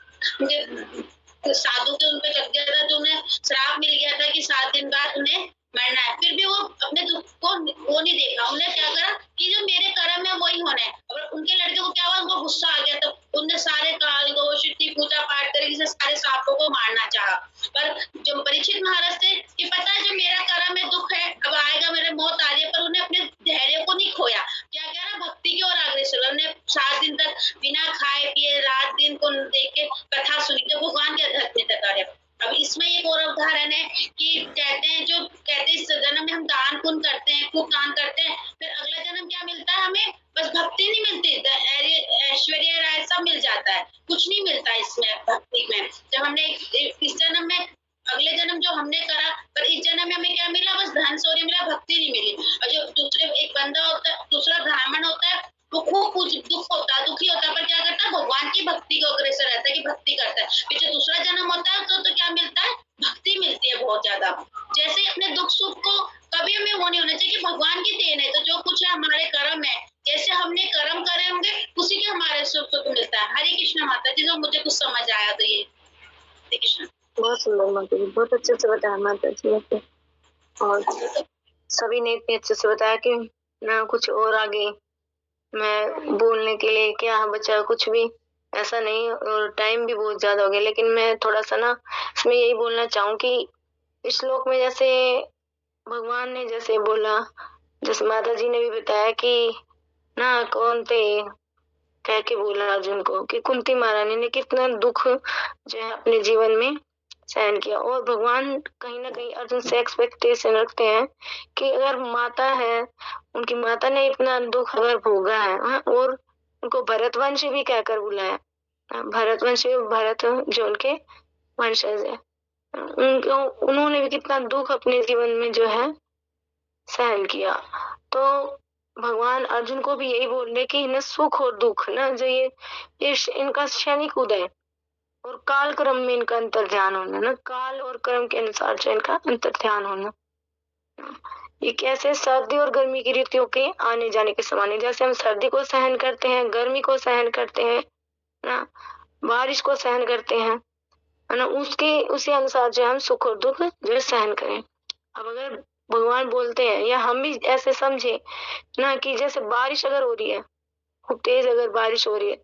तो साधु के उनपे लग गया था, तो उन्हें श्राप मिल गया था कि 7 दिन बाद उन्हें मरना है, फिर भी वो अपने दुख को वो नहीं देखा। उन्हें क्या करा कि जो मेरे कर्म है वही होना है। और उनके लड़के को क्या हुआ, उनको गुस्सा आ गया, तो उनने सारे काल दोष पूजा पाठ करके सारे सांपों को मारना चाहा। पर जो परीक्षित महाराज थे कि पता है जो मेरा कर्म है, दुख है, अब आएगा, मेरे मौत आ रही है, पर उन्हें अपने धैर्य को नहीं खोया। क्या कह रहा, भक्ति की ओर अग्रसर। उन्हें 7 दिन तक बिना खाए पिए रात दिन को देख के कथा सुनी, तो भगवान के अध्यात्म तक आ रहे। अब इसमें एक और उदाहरण है कि कहते हैं इस जन्म में हम दान पुण्य करते हैं, खूब दान करते हैं, फिर अगला जन्म क्या मिलता है हमें, बस भक्ति नहीं मिलती, ऐश्वर्य राय सब मिल जाता है, कुछ नहीं मिलता इसमें भक्ति में। जब हमने इस जन्म में अगले जन्म जो हमने करा, पर इस जन्म में हमें क्या मिला, बस धन शौर्य मिला, भक्ति नहीं मिली। और जो दूसरे एक बंदा होता है, दूसरा ब्राह्मण होता है, वो खूब दुख होता है, दुखी होता है, पर क्या करता है, भगवान की भक्ति को अग्रसर रहता है कि भक्ति करता है। फिर जो दूसरा जन्म होता है तो क्या मिलता है, भक्ति मिलती है बहुत ज्यादा। जैसे अपने दुख सुख को कभी हमें वो नहीं होना चाहिए कि भगवान की देन है, तो जो कुछ है हमारे कर्म है, जैसे हमने कर्म करे होंगे उसी के हमारे सुख सुख मिलता है। हरे कृष्ण माता जी, जो मुझे कुछ समझ आया तो ये। हरे कृष्ण। बहुत सुंदर माता जी, बहुत अच्छे से बताया माता जी आपने, और सभी ने इतने अच्छे से बताया कि ना कुछ और आगे मैं बोलने के लिए क्या बचा, कुछ भी ऐसा नहीं। और टाइम भी बहुत ज्यादा हो गया, लेकिन मैं थोड़ा सा ना इसमें यही बोलना चाहूँ कि इस श्लोक में जैसे भगवान ने जैसे बोला, जैसे माता जी ने भी बताया कि ना कौन थे कह के बोला अर्जुन को कि कुंती महारानी ने कितना दुख जो है अपने जीवन में सहन किया। और भगवान कहीं ना कहीं अर्जुन से एक्सपेक्टेशन रखते हैं कि अगर माता है, उनकी माता ने इतना दुख अगर भोगा है, और उनको भरतवंश भी कहकर बुलाया, भरतवंश भरत जो उनके वंशज है, उन्होंने भी कितना दुख अपने जीवन में जो है सहन किया। तो भगवान अर्जुन को भी यही बोल रहे कि न सुख और दुख ना जो ये इनका क्षणिक उदय और काल क्रम में इनका अंतर ध्यान होना, ना काल और क्रम के अनुसार जो इनका अंतर ध्यान होना, ये कैसे सर्दी और गर्मी की ऋतुओं के आने जाने के समान है। जैसे हम सर्दी को सहन करते हैं, गर्मी को सहन करते हैं ना, बारिश को सहन करते हैं, है ना, उसी अनुसार जो हम सुख और दुख जो सहन करें। अब अगर भगवान बोलते हैं या हम भी ऐसे समझे ना कि जैसे बारिश अगर हो रही है, खूब तेज अगर बारिश हो रही है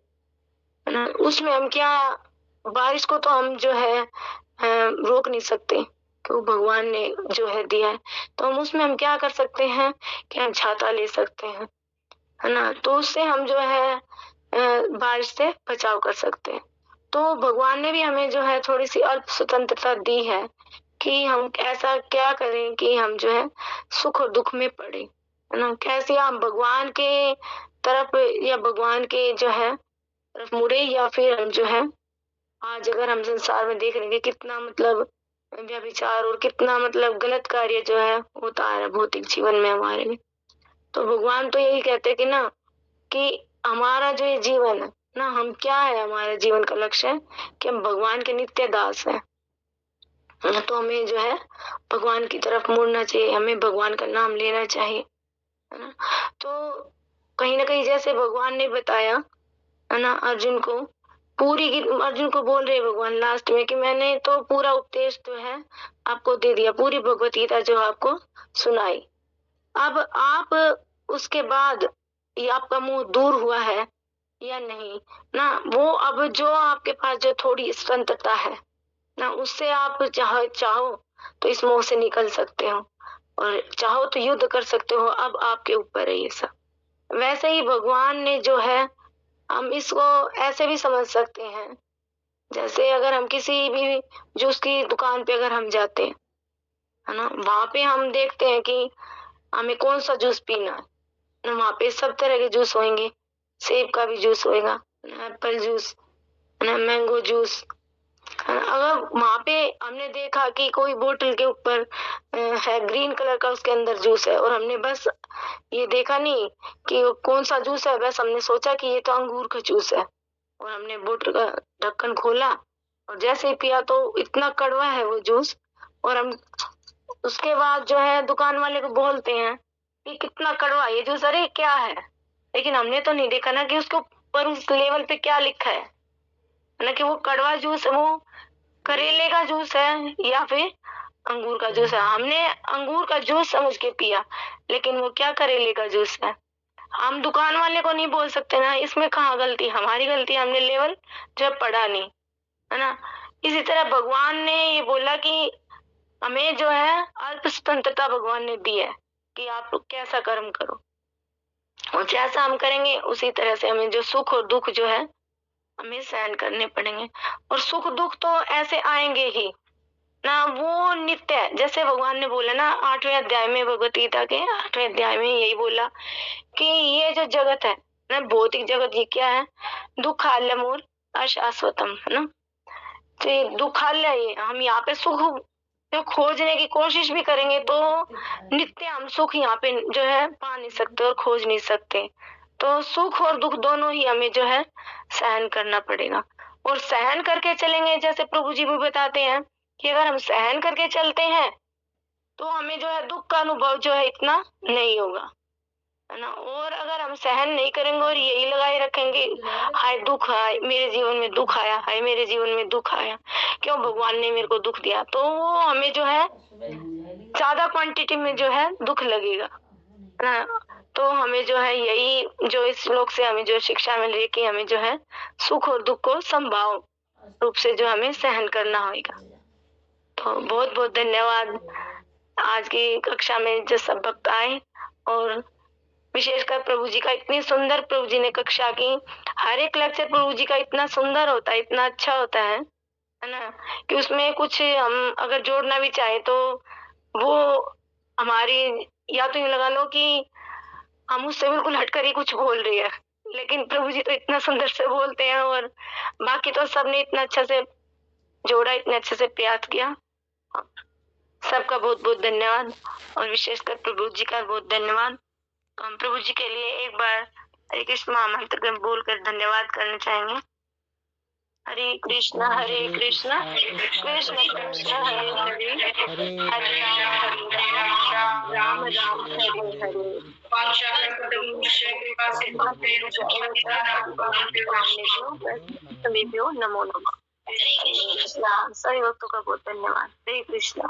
ना, उसमें हम क्या, बारिश को तो हम जो है रोक नहीं सकते, तो भगवान ने जो है दिया है, तो हम उसमें हम क्या कर सकते हैं कि हम छाता ले सकते हैं, है ना, तो उससे हम जो है बारिश से बचाव कर सकते हैं। तो भगवान ने भी हमें जो है थोड़ी सी अल्प स्वतंत्रता दी है कि हम ऐसा क्या करें कि हम जो है सुख और दुख में पड़े, है ना, कैसे हम भगवान के तरफ या भगवान के जो है तरफ मुड़े, या फिर हम जो है आज अगर हम संसार में देख रहे हैं कितना मतलब व्यभिचार और कितना मतलब गलत कार्य जो है होता है भौतिक जीवन में हमारे में, तो भगवान तो यही कहते हैं कि ना कि हमारा जो ये जीवन है ना, हम क्या है, हमारे जीवन का लक्ष्य है कि हम भगवान के नित्य दास हैं, तो हमें जो है भगवान की तरफ मुड़ना चाहिए, हमें भगवान का नाम लेना चाहिए, है ना। तो कहीं ना कहीं जैसे भगवान ने बताया, है ना, अर्जुन को अर्जुन को बोल रहे भगवान लास्ट में कि मैंने तो पूरा उपदेश जो है आपको दे दिया, पूरी भगवत गीता जो आपको सुनाई, अब आप उसके बाद ये आपका मुंह दूर हुआ है या नहीं ना, वो अब जो आपके पास जो थोड़ी स्वतंत्रता है ना, उससे आप चाहो तो इस मोह से निकल सकते हो, और चाहो तो युद्ध कर सकते हो, अब आपके ऊपर है ये सब। वैसे ही भगवान ने जो है, हम इसको ऐसे भी समझ सकते हैं, जैसे अगर हम किसी भी जूस की दुकान पे अगर हम जाते हैं, है ना, वहां पे हम देखते हैं कि हमें कौन सा जूस पीना है, वहां पे सब तरह के जूस होंगे, सेब का भी जूस होएगा, एप्पल जूस, मैंगो जूस, अगर वहां पे हमने देखा कि कोई बोतल के ऊपर है ग्रीन कलर का, उसके अंदर जूस है, और हमने बस ये देखा नहीं कि वो कौन सा जूस है, बस हमने सोचा कि ये तो अंगूर का जूस है, और हमने बोतल का ढक्कन खोला और जैसे ही पिया तो इतना कड़वा है वो जूस। और हम उसके बाद जो है दुकान वाले को बोलते हैं कि कितना कड़वा ये जूस, अरे क्या है, लेकिन हमने तो नहीं देखा ना कि उसके ऊपर उस लेवल पे क्या लिखा है ना, कि वो कड़वा जूस, वो करेले का जूस है या फिर अंगूर का जूस है। हमने अंगूर का जूस समझ के पिया, लेकिन वो क्या करेले का जूस है। हम दुकान वाले को नहीं बोल सकते ना, इसमें कहाँ गलती, हमारी गलती, हमने लेवल जब पढ़ा नहीं, है ना। इसी तरह भगवान ने ये बोला कि हमें जो है अल्प स्वतंत्रता भगवान ने दी है कि आप कैसा कर्म करो, और जैसा हम करेंगे उसी तरह से हमें जो सुख और दुख जो है हमें सहन करने पड़ेंगे। और सुख दुख तो ऐसे आएंगे ही ना, वो नित्य है। जैसे भगवान ने बोला ना 8वें अध्याय में, भगवत गीता के 8वें अध्याय में यही बोला कि ये जो जगत है ना, भौतिक जगत, ये क्या है, दुखालयम और अशाश्वतम, है ना। तो ये दुखालय, ये हम यहाँ पे सुख जो खोजने की कोशिश भी करेंगे तो नित्य हम सुख यहाँ पे जो है पा नहीं सकते और खोज नहीं सकते। तो सुख और दुख दोनों ही हमें जो है सहन करना पड़ेगा, और सहन करके चलेंगे। जैसे प्रभु जी भी बताते हैं कि अगर हम सहन करके चलते हैं तो हमें जो है दुख का अनुभव जो है इतना नहीं होगा, है ना। और अगर हम सहन नहीं करेंगे और यही लगाए रखेंगे, हाय दुख, हाय मेरे जीवन में दुख आया, हाय मेरे जीवन में दुख आया, क्यों भगवान ने मेरे को दुख दिया, तो वो हमें जो है ज्यादा क्वांटिटी में जो है दुख लगेगा, है ना। तो हमें जो है यही जो इस श्लोक से हमें जो शिक्षा मिल रही है कि हमें जो है सुख और दुख को संभाव रूप से जो हमें सहन करना होगा। तो बहुत बहुत धन्यवाद आज की कक्षा में जो सब भक्त आए, और विशेषकर प्रभु जी का इतनी सुंदर प्रभु जी ने कक्षा की। हर एक लेक्चर प्रभु जी का इतना सुंदर होता है, इतना अच्छा होता है ना, कि उसमें कुछ हम अगर जोड़ना भी चाहे तो वो हमारी, या तो यूं लगा लो कि हम उससे बिल्कुल हटकर ही कुछ बोल रही है, लेकिन प्रभु जी तो इतना सुंदर से बोलते हैं, और बाकी तो सबने इतना अच्छा से जोड़ा, इतने अच्छे से प्रयास किया। सबका बहुत बहुत धन्यवाद, और विशेषकर प्रभु जी का बहुत धन्यवाद। तो हम प्रभु जी के लिए एक बार हरे कृष्ण महामंत्र बोलकर धन्यवाद करना चाहेंगे। हरे कृष्ण कृष्ण कृष्ण हरे हरे, हरे राम राम राम हरे हरे। सभी नमो नमः। सभी भक्तों का बहुत धन्यवाद। हरे कृष्ण।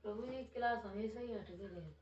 प्रभु जी क्लास हमेशा ही हटके रहते हैं।